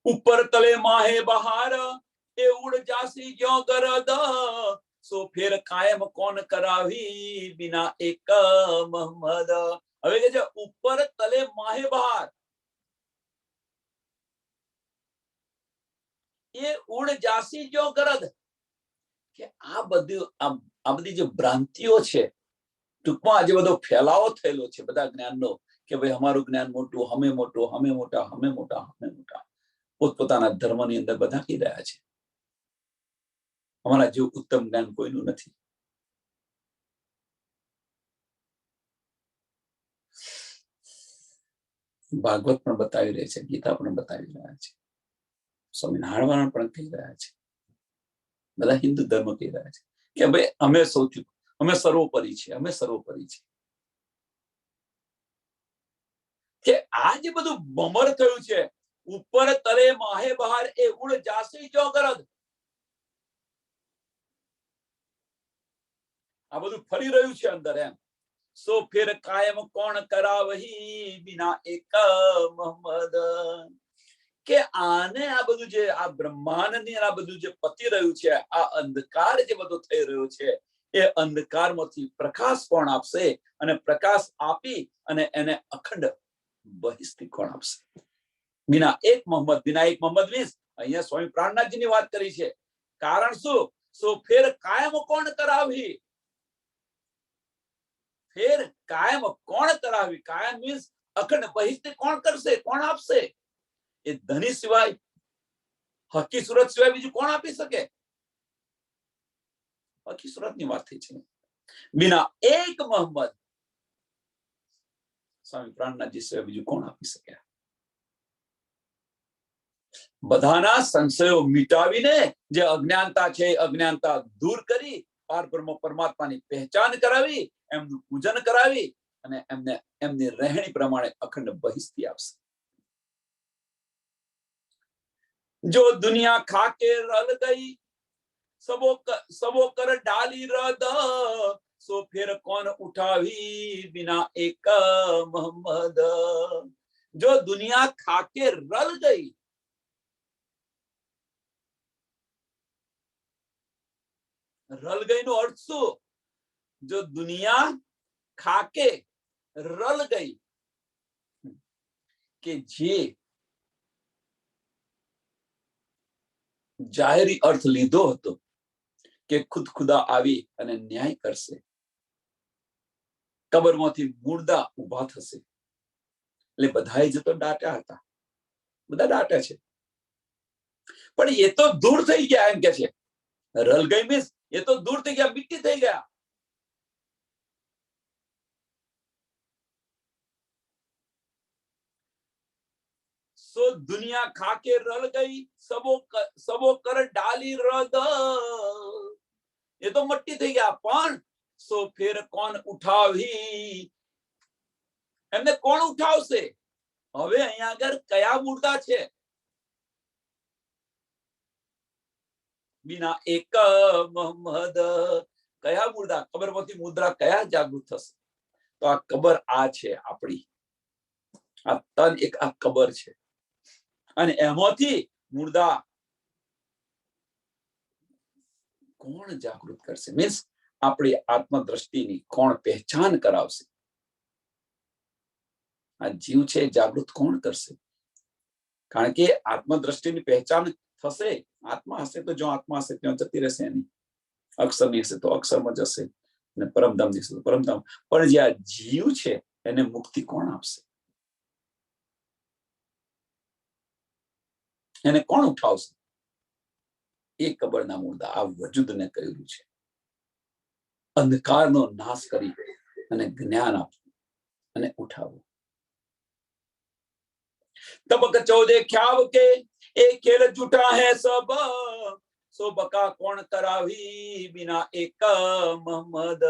ऊपर तले माहे बहार ए उड़ जासी क्यों गरद। सो फिर कायम कौन करावी बिना एक मोहम्मद। હવે કે છે ઉપર તલે માહે બહાર એ ઉડ જાસી ક્यों ગરદ। કે આ બધી જે ભ્રાંતિઓ છે, ટૂંકમાં આજે બધો ફેલાવો થયેલો છે બધા જ્ઞાનનો કે ભાઈ અમારું જ્ઞાન મોટું, અમે મોટું, અમે મોટા, અમે મોટા, અમે મોટા। પોતપોતાના ધર્મની અંદર બધા કહી રહ્યા છે અમારા જેવું ઉત્તમ જ્ઞાન કોઈનું નથી। ભાગવત પણ બતાવી રહ્યા છે, ગીતા પણ બતાવી રહ્યા છે, સ્વામિનારાયણ પણ કહી રહ્યા છે, બધા હિન્દુ ધર્મ કહી રહ્યા છે કે ભાઈ અમે સર્વોપરી છે, અમે સર્વોપરી છે। કે આ જે બધું બમર થયું છે, ઉપર તલે માહે બહાર એ ઉડ જાસી ક્यों ગરદ। આ બધું ફરી રહ્યું છે અંદર એમ। सो फिर कायम कौन करावही बिना एक मोहम्मद। કે આને આ બધું જે આ બ્રહ્માંડની આ બધું જે પતી રહ્યું છે, આ અંધકાર જે બધો થઈ રહ્યો છે, એ અંધકારમાંથી પ્રકાશ કોણ આપશે અને પ્રકાશ આપી અને એને અખંડ બહિસ્તી કોણ આપશે? बिना एक मोहम्मद। बिना एक मोहम्मद मीन्स અહીંયા સ્વામી પ્રાણનાથજીની વાત કરી છે। કારણ શું? सो फिर कायम कौन करावी। फिर कायम कौन करावी। कायम मीन्स અખંડ બહિસ્તી કોણ કરશે, કોણ આપશે? એ ધની સિવાય, હકી સુરત સિવાય બીજું કોણ આપી શકે? હકી સુરતની વાત થઈ છે। बिना एक मोहम्मद, સ્વામી પ્રાણનાથજી સિવાય બીજું કોણ આપી શકે? બધાના સંશયો મિટાવીને જે અજ્ઞાનતા છે અજ્ઞાનતા દૂર કરી પારબ્રહ્મ પરમાત્માની પહેચાન કરાવી, એમનું પૂજન કરાવી અને એમને એમની રહેણી પ્રમાણે અખંડ બહિષ્ઠી આપશે. જો દુનિયા ખાકે રલ ગઈ, सबो कर डाली रद, सो फिर कौन उठावी बिना एक मोहम्मद. जो दुनिया खाके रल गई, રલ ગઈ નો અર્થ શું? જો દુનિયા ખાકે રલ ગઈ, કે જે જાહેરી અર્થ લીધો હતો કે ખુદ ખુદા આવી અને ન્યાય કરશે, કબરમાંથી મુર્દા ઉભા થશે, એટલે બધાએ જ તો દાટ્યા હતા, બધા દાટ્યા છે, પણ એ તો દૂર થઈ ગયા. એમ કે છે રલ ગઈ મીન્સ એ તો દૂર થઈ ગયા, મિટ્ટી થઈ ગયા. सो दुनिया खाके रल गई, सबो कर डाली रद, ये तो मट्टी થઈ ગયા. પણ સો ફેર કોણ ઉઠાવી, એમને કોણ ઉઠાવશે? હવે અહીંયા આગળ કયા મુર્દા છે? બિના એક મોહમ્મદ, કયા મુર્દા? કબરમાંથી મુદ્રા કયા જાગૃત થશે? તો આ કબર આ છે આપણી, આ તન એક આ કબર છે, અને એમાંથી મુર્દા કોણ જાગૃત કરશે? મીન્સ આપણી આત્મદ્રષ્ટિની કોણ પહેચાન કરાવશે? આ જીવ છે જાગૃત કોણ કરશે? કારણ કે આત્મદ્રષ્ટિની પહેચાન થશે, આત્મા હશે તો જો આત્મા હશે ત્યાં જતી રહેશે, એની અક્ષરની હશે તો અક્ષરમાં જશે, અને પરમધામની હશે તો પરમધામ. પણ જે આ જીવ છે એને મુક્તિ કોણ આપશે? એને કોણ ઉઠાવશે? એ કબરના મુર્દા આ વજૂદને કહ્યું છે. અંધકારનો નાશ કરી અને જ્ઞાન આપવું અને ઉઠાવવું. तबक चौदे ख्याव के एक खेल जुटा है सब, सो बका कौन करावी बिना एक मोहम्मद.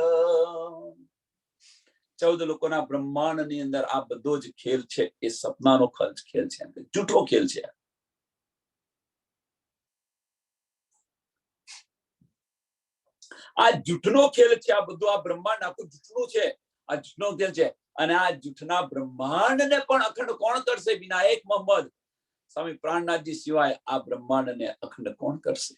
14 લોકોના બ્રહ્માંડની અંદર આ બધો જ ખેલ છે એ સપનાનો ખેલ છે, જૂઠો ખેલ છે. આ જૂઠનો ખેલ છે, આ બધું આ બ્રહ્માંડ આખું જૂઠનું છે, આ જૂઠનો ખેલ છે. અને આ જૂઠના બ્રહ્માંડને પણ અખંડ કોણ કરશે? બિના એક મોહમ્મદ. સ્વામી પ્રાણનાથજી સિવાય આ બ્રહ્માંડને અખંડ કોણ કરશે?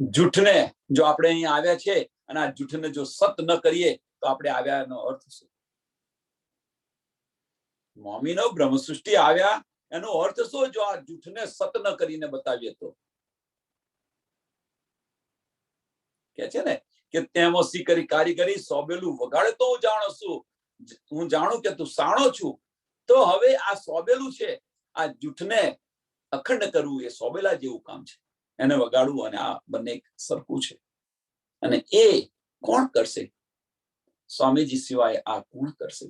જૂઠને જો આપણે અહીં આવ્યા છે અને આ જૂઠને જો સત ન કરીએ તો આપણે આવ્યાનો અર્થ શું? મોમીનો બ્રહ્મ સૃષ્ટિ આવ્યા એનો અર્થ શું? જો આ જૂઠને સત ન કરીને બતાવીએ તો. કે છે ને કે તેમાં સી કરી કારીગરી, સોબેલું વગાડે તો હું જાણું છું, હું જાણું કે તું સાણો છું. તો હવે આ સોબેલું છે, આ જૂઠને અખંડ કરવું એ સોબેલા જેવું કામ છે, એને વગાડવું અને આ બંને સરખું છે. અને એ કોણ કરશે? સ્વામીજી સિવાય આ કોણ કરશે?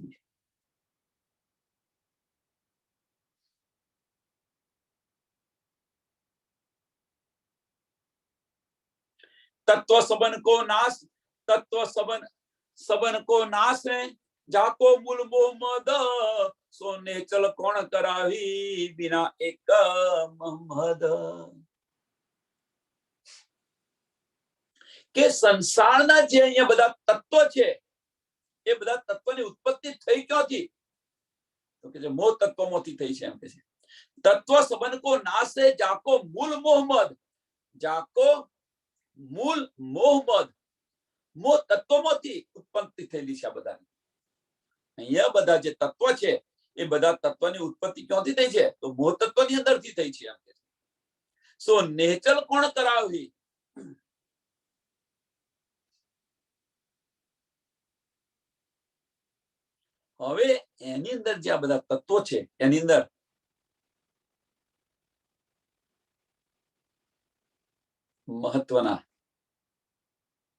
तत्व सबन को नाश, तत्व सबन को नाश है, जाको मूल मोहम्मद, सोने चल कौन करावी बिना एक मोहम्मद. કે સંસારના જે અહીંયા બધા તત્વ છે એ બધા તત્વની ઉત્પત્તિ થઈ ક્યાંથી? તો કે જે મોહ તત્વમાંથી થઈ છે. એમ કે છે તત્વ સંબંધ કો નાશ है, जाको मूल मोहम्मद, जाको મૂળ મોહમ્મદ. મોહ તત્વમાંથી ઉત્પત્તિ થયેલી છે આ બધાની. અહીંયા બધા જે તત્વ છે એ બધા તત્વની ઉત્પત્તિ ક્યાંથી થઈ છે? તો મોહ તત્વની અંદરથી થઈ છે. એમ કે સો નેચલ કોણ કરાવી? હવે એની અંદર જે આ બધા તત્વો છે એની અંદર મહત્વના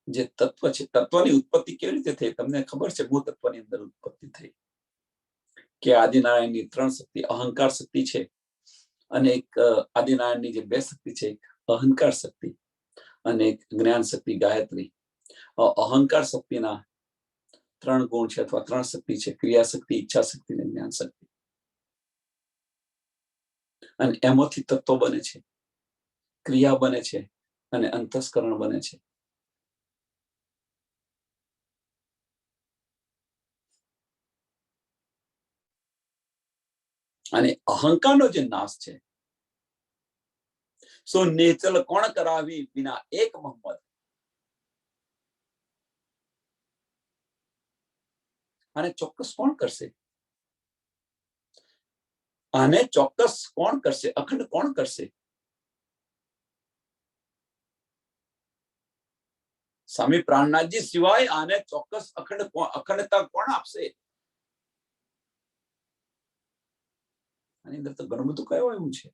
જે તત્વ છે, તત્વની ઉત્પત્તિ કેવી રીતે થઈ તમને ખબર છે? મૂળ તત્વની અંદર ઉત્પત્તિ થઈ. કે આદિનારાયણની 3 શક્તિ અહંકાર શક્તિ છે અને એક આદિનારાયણની જે 2 શક્તિ છે, એક અહંકાર શક્તિ અને એક જ્ઞાન શક્તિ ગાયત્રી. અહંકાર શક્તિના 3 ગુણ છે અથવા 3 શક્તિ છે, ક્રિયા શક્તિ, ઈચ્છા શક્તિ અને જ્ઞાન શક્તિ. અને એમાંથી તત્વો બને છે, ક્રિયા બને છે અને અંતસ્કરણ બને છે. અને અહંકારનો જે નાશ છે, સો નેચલ કોણ કરાવી વિના એક મોહમ્મદ. આને ચોક્કસ કોણ કરશે? આને ચોક્કસ કોણ કરશે? અખંડ કોણ કરશે? સ્વામી પ્રાણનાથજી સિવાય આને ચોક્કસ અખંડતા કોણ આપશે? આની અંદર તો ઘણું બધું કહેવાયું છે.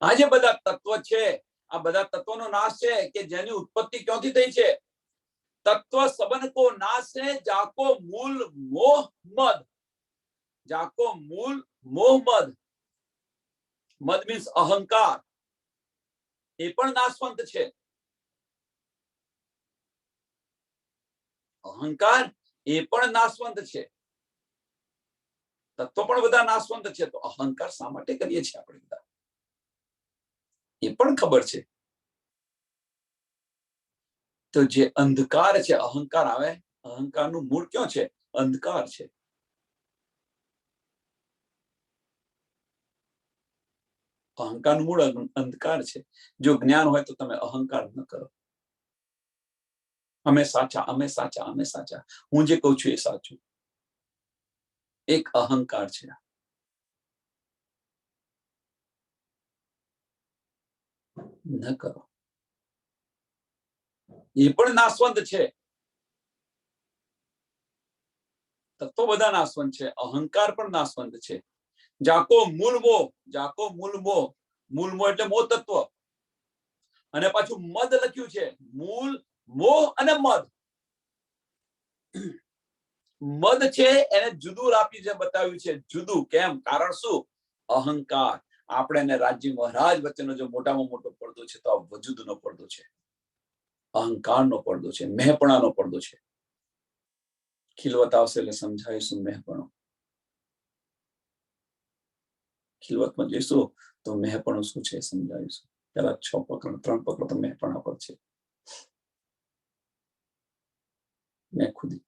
આ જે બધા તત્વો છે, આ બધા તત્વોનો નાશ છે કે જેની ઉત્પત્તિ ક્યાંથી થઈ છે? તત્વ સંબંધ કો નાશ है जाको मूल मोह मद. जाको मूल मोह मद. મદ મીન્સ અહંકાર. એ પણ નાશવંત છે. અહંકાર એ પણ નાશવંત છે. તત્વો પણ બધા નાશવંત છે. તો અહંકાર શા માટે કરીએ છીએ આપણે બધા? એ પણ ખબર છે. તો જે અંધકાર છે, અહંકાર આવે, અહંકારનું મૂળ ક્યાં છે? અંધકાર છે. અહંકારનું મૂળ અંધકાર છે. જો જ્ઞાન હોય તો તમે અહંકાર ન કરો. અમે સાચા, અમે સાચા, અમે સાચા, હું જે કહું છું એ સાચું. એક અહંકાર છે. ન કરો. એ પણ નાશવંત છે. તત્વો બધા નાશવંત છે. અહંકાર પણ નાશવંત છે. જાકો મૂળ મોહ, જાકો મૂળ મોહ, મૂળ મોહ એટલે મોહ તત્વ. અને પાછું મદ લખ્યું છે. મૂળ મોહ અને મદ. મદ છે એને જુદું આપી જે બતાવ્યું છે. જુદું કેમ? કારણ શું? અહંકાર. આપણે એને રાજ્ય મહારાજ વચ્ચેનો જો મોટામાં મોટો પડદો છે તો આ વજૂદનો પડદો છે, અહંકારનો પડદો છે, મેહપણાનો પડદો છે. ખિલવત આવશે એટલે સમજાવીશું મેહપણો. ખિલવતમાં જઈશું તો મેહપણું શું છે સમજાવીશું. પેલા 6 પ્રકરણ 3 પ્રકરણ તો મેહપણા પર છે. મેં ખુદી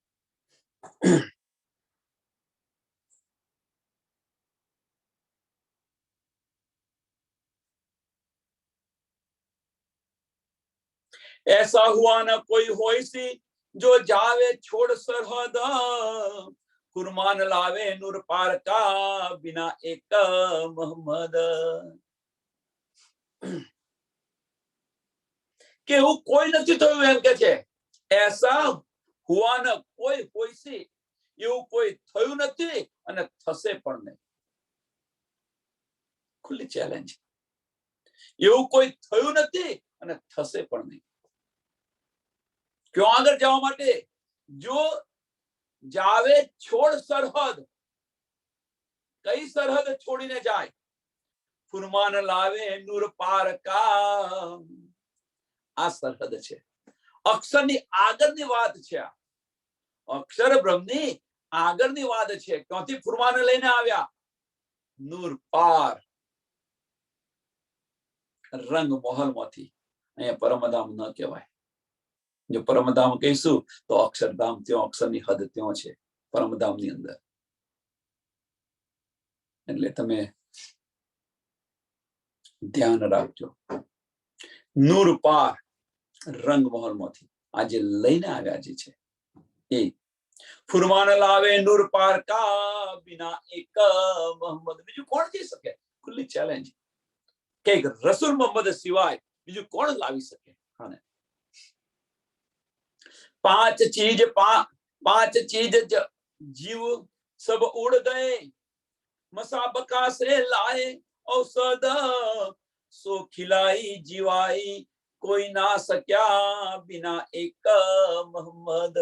ऐसा हुआ न कोई होई सी जो जावे छोड़ सरहद, कुर्बान लावे नूर पार का बिना एक मोहम्मद. કે એવું કોઈ નથી થયું એમ કે છે. ऐसा हुआ न कोई होई सी, એવું કોઈ થયું નથી અને થશે પણ નહીં. ખુલ્લી ચેલેન્જ. એવું કોઈ થયું નથી અને થશે પણ નહીં. ક્યાં આગળ જવા માટે? જો જાવે છોડ સરહદ. કઈ સરહદ છોડીને જાય? ફુરમાન લાવે નૂર પાર કા. આ સરહદ છે. અક્ષરની આગળની વાત છે. આ અક્ષર બ્રહ્મની આગળની વાત છે. ક્યાંથી ફુરમાન લઈને આવ્યા? નૂર પાર, રંગ મહોલમાંથી. અહીંયા પરમધામ ન કહેવાય. જો પરમધામ કહીશું તો અક્ષરધામ ત્યાં, અક્ષરની હદ ત્યાં છે પરમધામની અંદર. એટલે તમે ધ્યાન રાખજો. નૂર પાર, રંગ મહોલમાંથી આજે લઈને આવ્યા જે છે એ. ફુરમાન લાવે નૂર પાર કા બિના એક મોહમ્મદ. બીજું કોણ જઈ શકે? ખુલ્લી ચેલેન્જ કે રસૂલ મોહમ્મદ સિવાય બીજું કોણ લાવી શકે? હા, પાંચ ચીજ જીવ सब उड़ गए, मसाबका से लाए औसद, सो खिलाई जीवाई कोई ना सक्या बिना एक मोहम्मद।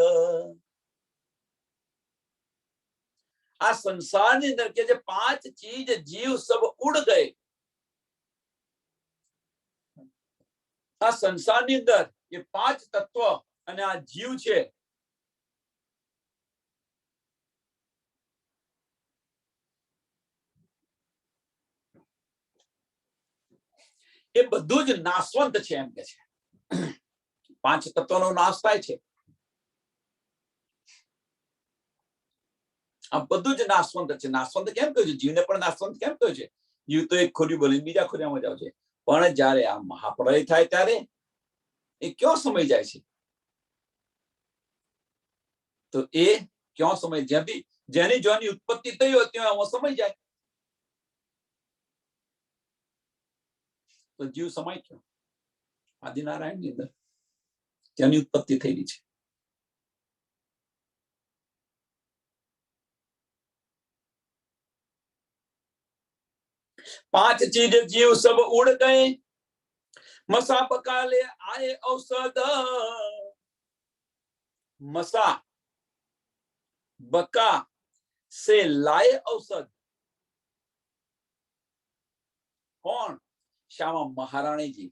आ संसार ની અંદર કે જે પાંચ ચીજ જીવ સબ ઉડ ગए, આ સંસારની અંદર એ પાંચ તત્વ અને આ જીવ છે એ બધું જ નાશવંત છે એમ કે છે। પાંચ તત્વોનો નાશ થાય છે, આ બધું જ નાશવંત છે। નાશવંત કેમ કહ્યું છે? જીવને પણ નાશવંત કેમ કહ્યું છે? જીવ તો એક ખોરી બોલી બીજા ખોરિયામાં જાવ છે, પણ જ્યારે આ મહાપ્રલય થાય ત્યારે એ ક્યો સમય જાય છે? તો એ ક્યો સમય, જેની જોની ઉત્પત્તિ થઈ હોય ત્યાં આવો સમય જાય, તો જીવ સમય ક્યો? આદિનારાયણ ની અંદર તેની ઉત્પત્તિ થયેલી છે। पांच चीज जीव सब उड़ गए, मसा पका ले आए औसद। मसा बका से लाए औसद, कौन? श्यामा महाराणी जी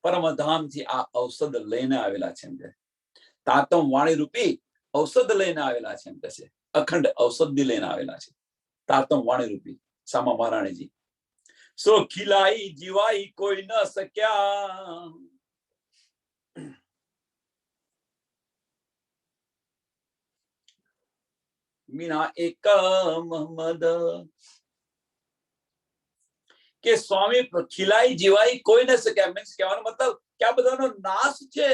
परमधाम थी आ औषध लईने आवेला छे। तातम वाणी रूपी औषध लईने आवेला छे, अखंड औषधि लईने आवेला छे। तातम वाणी रूपी श्यामा महाराणी जी। सो खिलाई जीवाई कोई न सक्या, बिना एक मोहम्मद। કે સ્વામી ખીલાઈ જીવાઈ કોઈ ન શક્યા, મીન્સ કહેવાનો મતલબ કે આ બધાનો નાશ છે,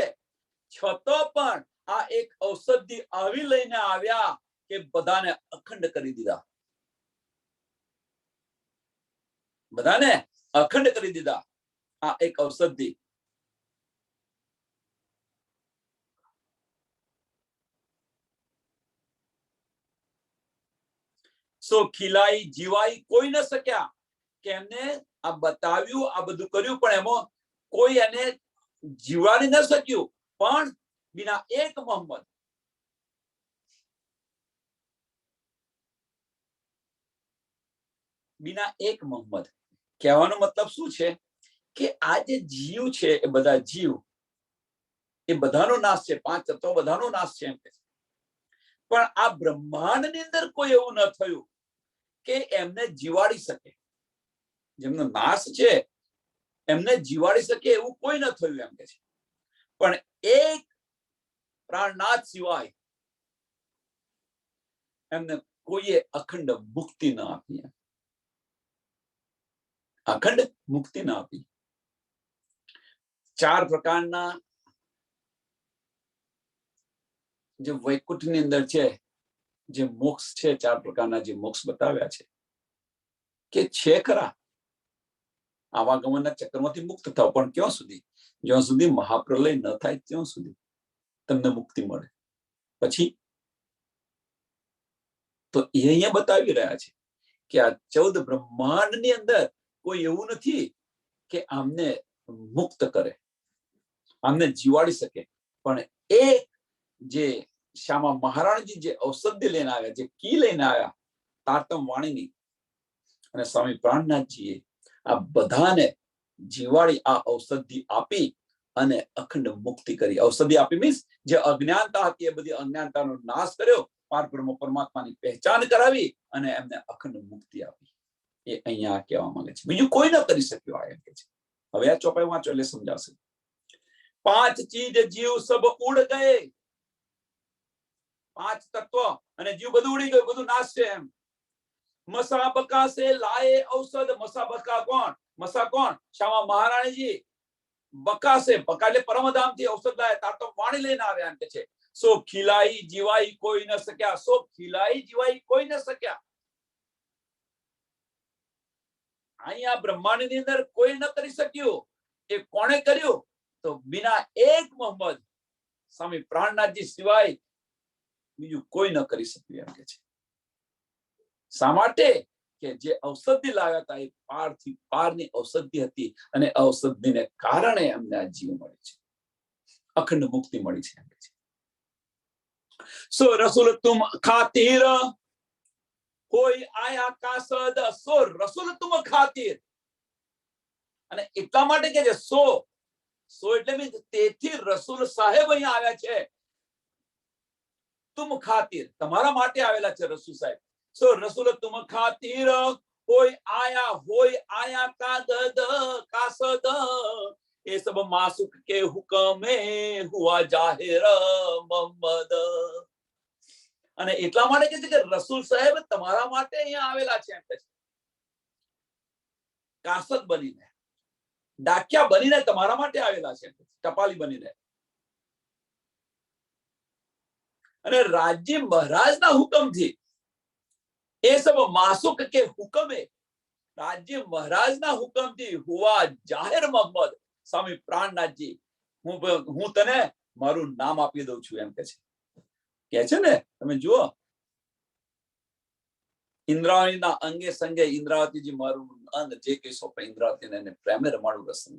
છતો પણ આ એક ઔષધિ આવી લઈને આવ્યા કે બધાને અખંડ કરી દીધા, બધાને અખંડ કરી દીધા આ એક ઔષધિ। સો ખીલાઈ જીવાઈ કોઈ ન શક્યા, કે એમને આ બતાવ્યું, આ બધું કર્યું, પણ એમાં કોઈ એને જીવાડી ન શક્યું, પણ બિના એક મોહમ્મદ, બિના એક મોહમ્મદ। કહેવાનો મતલબ શું છે કે આ જે જીવ છે એ બધા જીવ એ બધાનો નાશ છે, પાંચ તત્વો બધાનો નાશ છે એમ કે છે, પણ આ બ્રહ્માંડની અંદર કોઈ એવું ન થયું કે એમને જીવાડી શકે, જેમનો નાશ છે એમને જીવાડી શકે એવું કોઈ ન થયું એમ કે છે। પણ એક પ્રાણનાથ સિવાય એમને કોઈએ અખંડ મુક્તિ ન આપી, અખંડ મુક્તિ ન આપી। ચાર પ્રકારના જે વૈકુંઠની અંદર છે, જે મોક્ષ છે, ચાર પ્રકારના જે મોક્ષ બતાવ્યા છે કે છે ખરા, આવાગમનના ચક્રમાંથી મુક્ત થાવ, પણ ક્યાં સુધી? જ્યાં સુધી મહાપ્રલય ન થાય ત્યાં સુધી તમને મુક્તિ મળે। પછી તો એ અહીંયા બતાવી રહ્યા છે કે આ 14 બ્રહ્માંડની અંદર કોઈ એવું નથી કે આમને મુક્ત કરે, આમને જીવાડી શકે, પણ એક જે શ્યામા મહારાણજી જે ઔષધિ લઈને આવ્યા, જે કી લઈને આવ્યા તારતમ વાણીની, અને સ્વામી પ્રાણનાથજીએ આ બધાને જીવાડી આ ઔષધિ આપી અને અખંડ મુક્તિ કરી। ઔષધિ આપી મીન્સ જે અજ્ઞાનતા હતી એ બધી અજ્ઞાનતાનો નાશ કર્યો, પારબ્રહ્મ પરમાત્માની પહેચાન કરાવી અને એમને અખંડ મુક્તિ આપી। એ અહીંયા કહેવા માંગે છે, બીજું કોઈ ન કરી શક્યું આ એમ કે છે। હવે આ ચોપાઈ વાંચો એટલે સમજાશે। પાંચ ચીજ જીવ સબ ઉડ ગયે, પાંચ તત્વ અને જીવ બધું ઉડી ગયું, બધું નાશ છે એમ। मसा बका से लाए औषध, मसा बका कौन? मसा कौन? श्यामा महाराणी जी। बका से, बका ले परमधाम थी औषध लाए, तार तो वाणी लेने आव्या एम के छे। सो खिलाई जीवाई कोई न सक्या, सो खिलाई जीवाई कोई न सक्या। અહીંયા બ્રહ્માંડની અંદર કોઈ ન કરી શક્યું, એ કોણે કર્યું? તો બિના એક મોહમ્મદ સ્વામી પ્રાણનાથજી સિવાય બીજું કોઈ ન કરી શક્યું એમ કે છે। શા માટે? કે જે ઔષધિ લાવ્યા હતા એ પારથી પારની ઔષધિ હતી અને ઔષધિને કારણે અમને આ જીવ મળે છે, અખંડ મુક્તિ મળી છે. સો રસૂલ તુમ ખાतिर કોઈ આયા કાસદ, સો રસૂલ તુમ ખાतिर, અને એટલા માટે કે છે સો એટલે તેથી રસૂલ સાહેબ અહીંયા આવ્યા છે. તુમ ખાतिर તમારા માટે આવેલા છે રસૂલ સાહેબ. સો રસૂલ તુમ ખાतिर કોઈ આયા કાસદ, એ સબ માસુક કે હુકમે હુઆ જાહેર મોહમ્મદ. અને એટલા માટે કે છે કે રસૂલ સાહેબ તમારા માટે અહીંયા આવેલા છે એમ કે છે. કાસદ બનીને, ડાકિયા બનીને તમારા માટે આવેલા છે, ટપાલી બનીને. અને રાજ્ય મહારાજના હુકમથી, એ સબ માસુક કે હુકમે, રાજ્ય મહારાજના હુકમથી હુઆ જાહેર મોહમ્મદ, સ્વામી પ્રાણનાથજી હું તને મારું નામ આપી દઉં છું એમ કે છે ને. તમે જુઓ, ઇન્દ્રાવતીના અંગે સંગે ઇન્દ્રાવતીજી મારું અંગ જે કઈ સોંપે ઇન્દ્રાવતીને એને પ્રેમે રમાડું રસમ,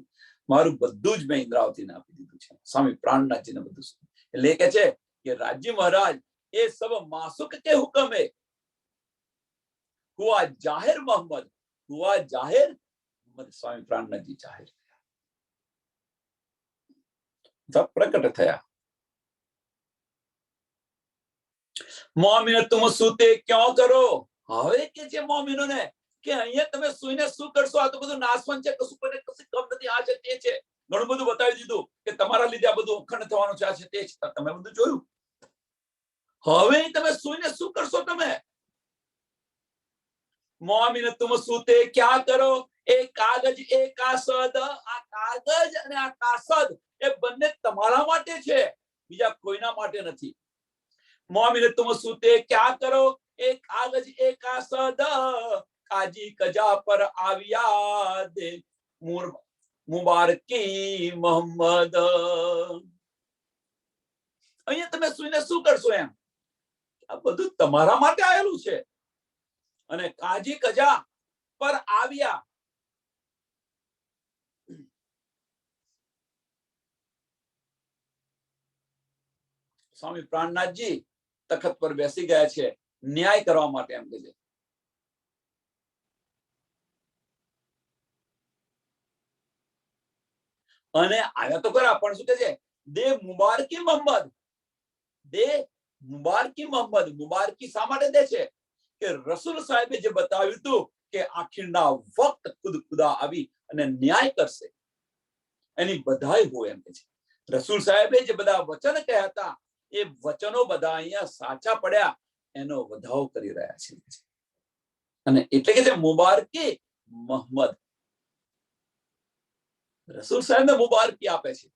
મારું બધું જ મેં ઇન્દ્રાવતીને આપી દીધું છે. સ્વામી પ્રાણનાથજીને બધું. એટલે કે છે કે રાજ્ય મહારાજ એ સબ માસુક કે હુકમે હુઆ જાહેર મોહમ્મદ, હુઆ જાહેર મોહમ્મદ, સ્વામી પ્રાણનાથજી જાહેર થયા, પ્રકટ થયા. મોમિનો તુમ સૂતે ક્યાં કરો? હવે કે છે મોમિનોને કે અહીંયા તમે સુઈને શું કરશો? આ તો બધું નાશવંત છે, કશું કોઈને કશું કમ નથી. આ છે તે છે, ઘણું બધું બતાવી દીધું કે તમારા લીધે આ બધું અખંડ થવાનું છે, આ છે તે છે, તમે બધું જોયું. હવે તમે સુઈને શું કરશો? તમે મોમિન તુમ સૂતે ક્યાં કરો? એ કાગજ એ કાસદ, આ કાગજ અને આ કાસદ એ બંને તમારા માટે છે, બીજા કોઈના માટે નથી. મોમિન તુમ સૂતે ક્યાં કરો? એ કાગજ એ કાસદ, કાજી કજા પર આવ્યા દે મુબારકી મોહમ્મદ. અહીંયા તમે સુઈને શું કરશો? એમ આ બધું તમારા માટે આવેલું છે. અને કાજી કજા પર આવ્યા, સ્વામી પ્રાણનાથજી તખત પર બેસી ગયા છે ન્યાય કરવા માટે એમ કે છે. અને આવ્યા તો ખરા, પણ શું કે છે? દે મુબારકી મોહમ્મદ, દે મુબારકી મોહમ્મદ. મુબારકી શા માટે દે છે? કે રસૂલ સાહેબે જે બતાવ્યું હતું કે આખીરના વખત ખુદ ખુદા આવી અને ન્યાય કરશે, એની બધાઈ હોય એમ કે છે. રસૂલ સાહેબે જે બધા વચન કહ્યા હતા એ વચનો બધા અહીંયા સાચા પડ્યા, એનો વધાવ કરી રહ્યા છે. અને એટલે કે છે મુબારકી મોહમ્મદ. રસૂલ સાહેબને મુબારકી આપે છે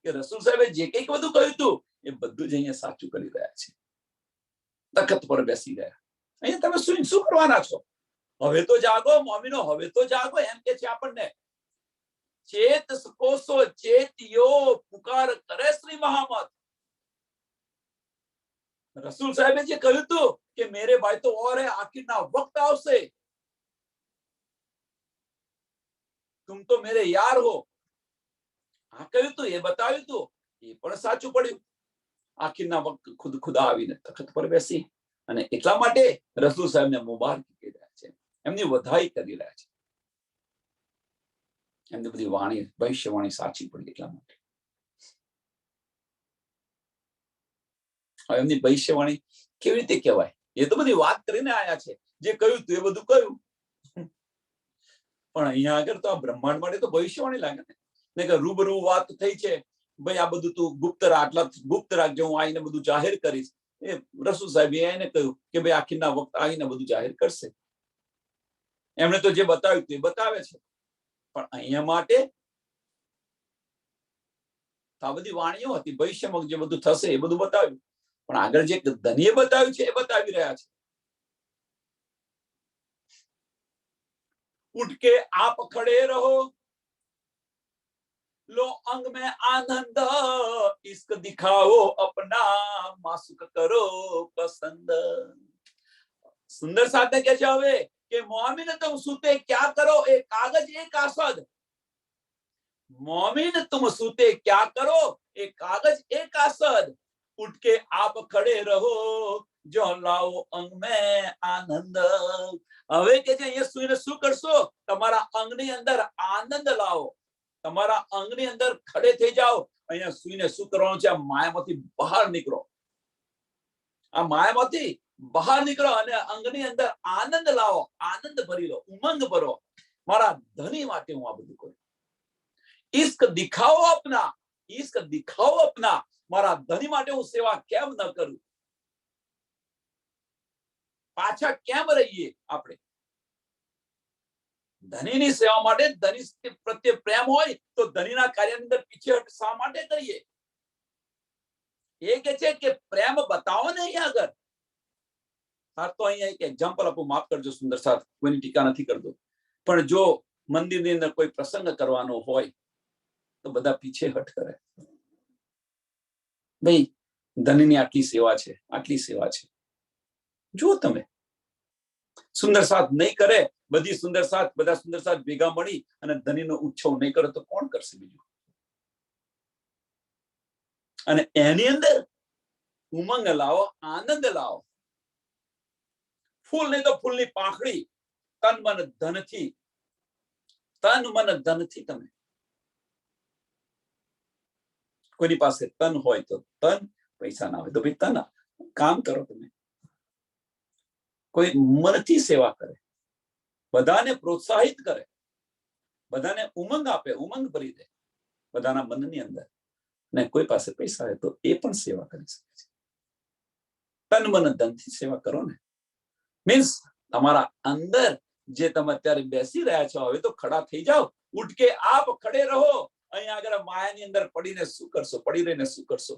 કે રસૂલ સાહેબે જે કંઈક બધું કહ્યું હતું એ બધું જ અહીંયા સાચું કરી રહ્યા છે. તખત પર બેસી ગયા. અહીંયા તમે શું કરવાના છો? હવે તો જાગો મોમિનો, હવે તો જાગો એમ કે છે આપણને. ચેત કોસો ચેતિયો પુકાર કરે શ્રી મહામત. રસૂલ સાહેબે જે કહ્યું હતું કે મેરે ભાઈ તો ઓર હે, આખિરના વક્ત આવશે, તુમ તો મેરે યાર હો, આ કહ્યું હતું, એ બતાવ્યું હતું, એ પણ સાચું પડ્યું. આખિરના વખત ખુદ ખુદા આવીને તખત પર બેસી, અને એટલા માટે રસૂલ સાહેબને મુબારકી કહી રહ્યા છે, એમની વધાઈ કરી રહ્યા છે. એમની બધી વાણી, ભવિષ્યવાણી સાચી પડી એટલા માટે. હવે એમની ભવિષ્યવાણી કેવી રીતે કહેવાય? એ તો બધી વાત કરીને આયા છે, જે કહ્યું તું એ બધું કહ્યું. પણ અહીંયા આગળ તો આ બ્રહ્માંડ માટે તો ભવિષ્યવાણી લાગે ને કે રૂબરૂ વાત થઈ છે. ભાઈ આ બધું તું ગુપ્ત આટલા ગુપ્ત રાખજો, હું આવીને બધું જાહેર કરીશ. એ રસૂલ સાહેબ એને કહ્યું કે ભાઈ આખીના વખત આવીને બધું જાહેર કરશે. એમણે તો જે બતાવ્યું તે બતાવે છે, પણ અહીંયા માટે આ બધી વાણીઓ હતી. ભવિષ્યમાં જે બધું થશે એ બધું બતાવ્યું, પણ આગળ જે ધનીએ બતાવ્યું છે એ બતાવી રહ્યા છે. ઉઠ કે આપ ખડે રહો, લો અંગ में आनंद, इश्क दिखाओ अपना, मासूक करो पसंद. સુંદર સાથે કે છે હવે કે મોમીન तुम सूते क्या करो एक कागज एक आसद। मोमिन तुम सूते क्या करो एक कागज एक आसद। उठ के आप खड़े रहो जो लाओ अंग में आनंद। હવે કે છે અહીંયા સુઈને શું કરશો? તમારા અંગની અંદર આનંદ લાવો, તમારા અંગની અંદર ખડે થઈ જાઓ। અહીંયા સુઈને શું કરવાનું છે? આ માયામાંથી બહાર નીકળો, આ માયામાંથી બહાર નીકળો અને અંગની અંદર આનંદ લાવો, આનંદ ભરી લો, ઉમંગ ભરો। મારા ધણી માટે હું આ બધું કરું। इश्क दिखाओ अपना, इश्क दिखाओ अपना। मारा धनी माटे हूँ सेवा केम न करूं? पाछा केम रहिए आपणे? धनीनी सेवा माटे धनी प्रत्ये प्रेम होय तो धनीना कार्यनी अंदर पीछे शा माटे करीए? ये के छे के प्रेम बताओ ने अहींया આગળ। हां तो अहींया एक एग्जांपल आपो, माफ करजो सुंदर साथ, कोईनी टीका નથી करतो, पण जो मंदिરની અંદર કોઈ પ્રસંગ કરવાનો હોય तो बधा पीछे हट करे। भाई धनी आटली सेवा छे, आटली सेवा छे, जो तमे सुंदर साथ नहीं करे, बधी सुंदर साथ, बधा सुंदर साथ भेगा मळी अने धनीनो उत्सव नहीं करे तो कोण करशे बीजुं? अने एनी अंदर उमंग लावो, आनंद लावो। फूल नहीं तो फूलनी पाखड़ी, तन मन धनथी, तन मन धनथी तमे। कोई पासे तन होय तो तन, पैसा ना होय तो भाई तन काम करो तमे। कोई मनथी सेवा करे, बधाने प्रोत्साहित करे, बधाने उमंग आपे, उमंग भरी दे बधाना मननी अंदर। ने कोई पासे पैसा है तो ए पण सेवा करी सके छे। तन मन धन थी सेवा करो ने, मीन्स तमारा अंदर जे तमे अत्यारे बेसी रह्या छो हवे तो खड़ा थई जाओ। उठ के आप खड़े रहो। अहीं आगळ मायानी अंदर पड़ीने शुं करशो? पड़ी रहीने शुं करशो?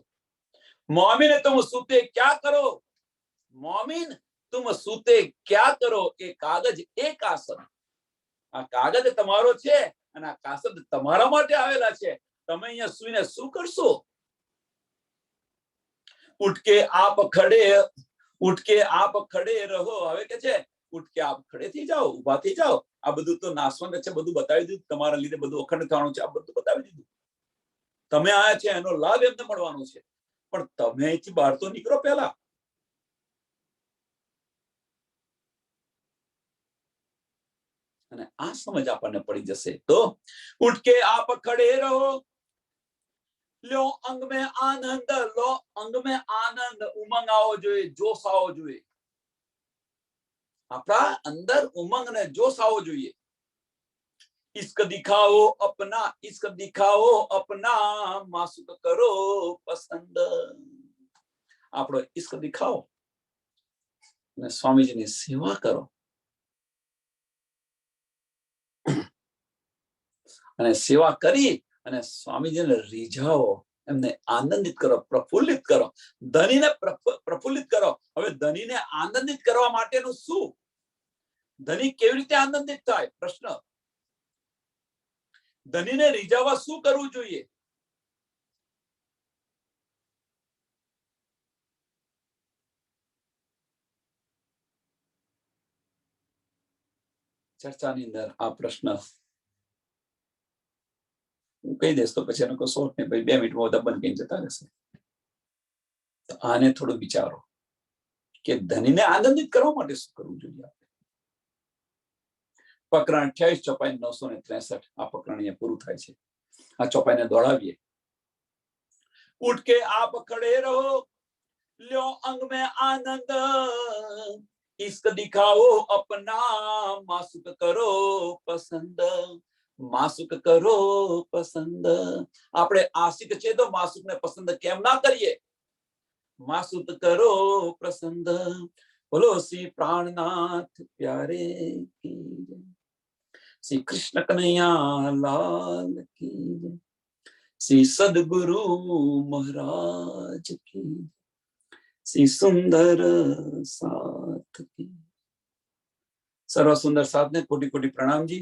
मोमिन तुम सूते क्या करो? मोमिन तुम सूते क्या करो? एक कागज एक आसन। आ कागज तमारो छे अने आ कागज तमारा माटे आवेला छे। तमे अहींया सुईने शुं करशो? उठ के आप खड़े, उठ के आप खड़े रहो। हवे के छे उठ के आप खड़े थी जाओ, उभा थी जाओ। आ बधुं तो नासवंत छे, बधुं बतावी दीधुं, तमारा लीधे बधुं अखंड थाणुं छे, आ बधुं बतावी दीधुं। तमे आया छे एनो लाभ एમને મળવાનો છે, પણ તમે અહીંથી બહાર તો નીકળો પહેલા। અને આ સમજ આપણને પડી જશે તો उठ के आप खड़े रहो, लो अंग में आनंद, लो अंग में आनंद। उमंग आवो જોઈએ, જોશ આવવો જોઈએ, આપણા અંદર ઉમંગ ને જોશ આવવો જોઈએ। इश्क दिखाओ अपना, इश्क दिखाओ अपना, मासूक करो पसंद। आपणो इश्क दिखाओ અને સ્વામીજીની સેવા કરો અને સેવા કરી અને સ્વામીજીને રીઝાવો, એમને આનંદિત કરો, પ્રફુલ્લિત કરો, ધનીને પ્રફુલ્લિત કરો। હવે ધનીને આનંદિત કરવા માટેનું શું? ધની કેવી રીતે આનંદિત થાય? પ્રશ્ન। ધનીને રીઝાવા શું કરવું જોઈએ? ચર્ચાની અંદર આ પ્રશ્ન હું કહી દઈશ તો પછી એનો કોઈ શોર્ટ નહીં, ભાઈ 2 મિનિટમાં બધા બંધ કરીને જતા રહેશે। તો આને થોડું વિચારો કે ધનીને આનંદિત કરવા માટે શું કરવું જોઈએ આપણે। પ્રકરણ 28 ચોપાઈ 963 આ પ્રકરણ અહીંયા પૂરું થાય છે। આ ચોપાઈને દોડાવીએ। उठ के आप खड़े रहो, लो अंग में आनंद, इश्क दिखाओ अपना, मासूक करो पसंद। मासूक करो पसंद। આપણે આશિક છે તો માસુકને પસંદ કેમ ના કરીએ? मासूक करो पसंद। बोलो श्री प्राणनाथ प्यारे की जय, श्री कृष्ण कन्हैया लाल की जय, श्री सद्गुरु महाराज की, श्री सुंदर साथ की। सर्व सुंदर साथ ने कोटि कोटि प्रणाम जी।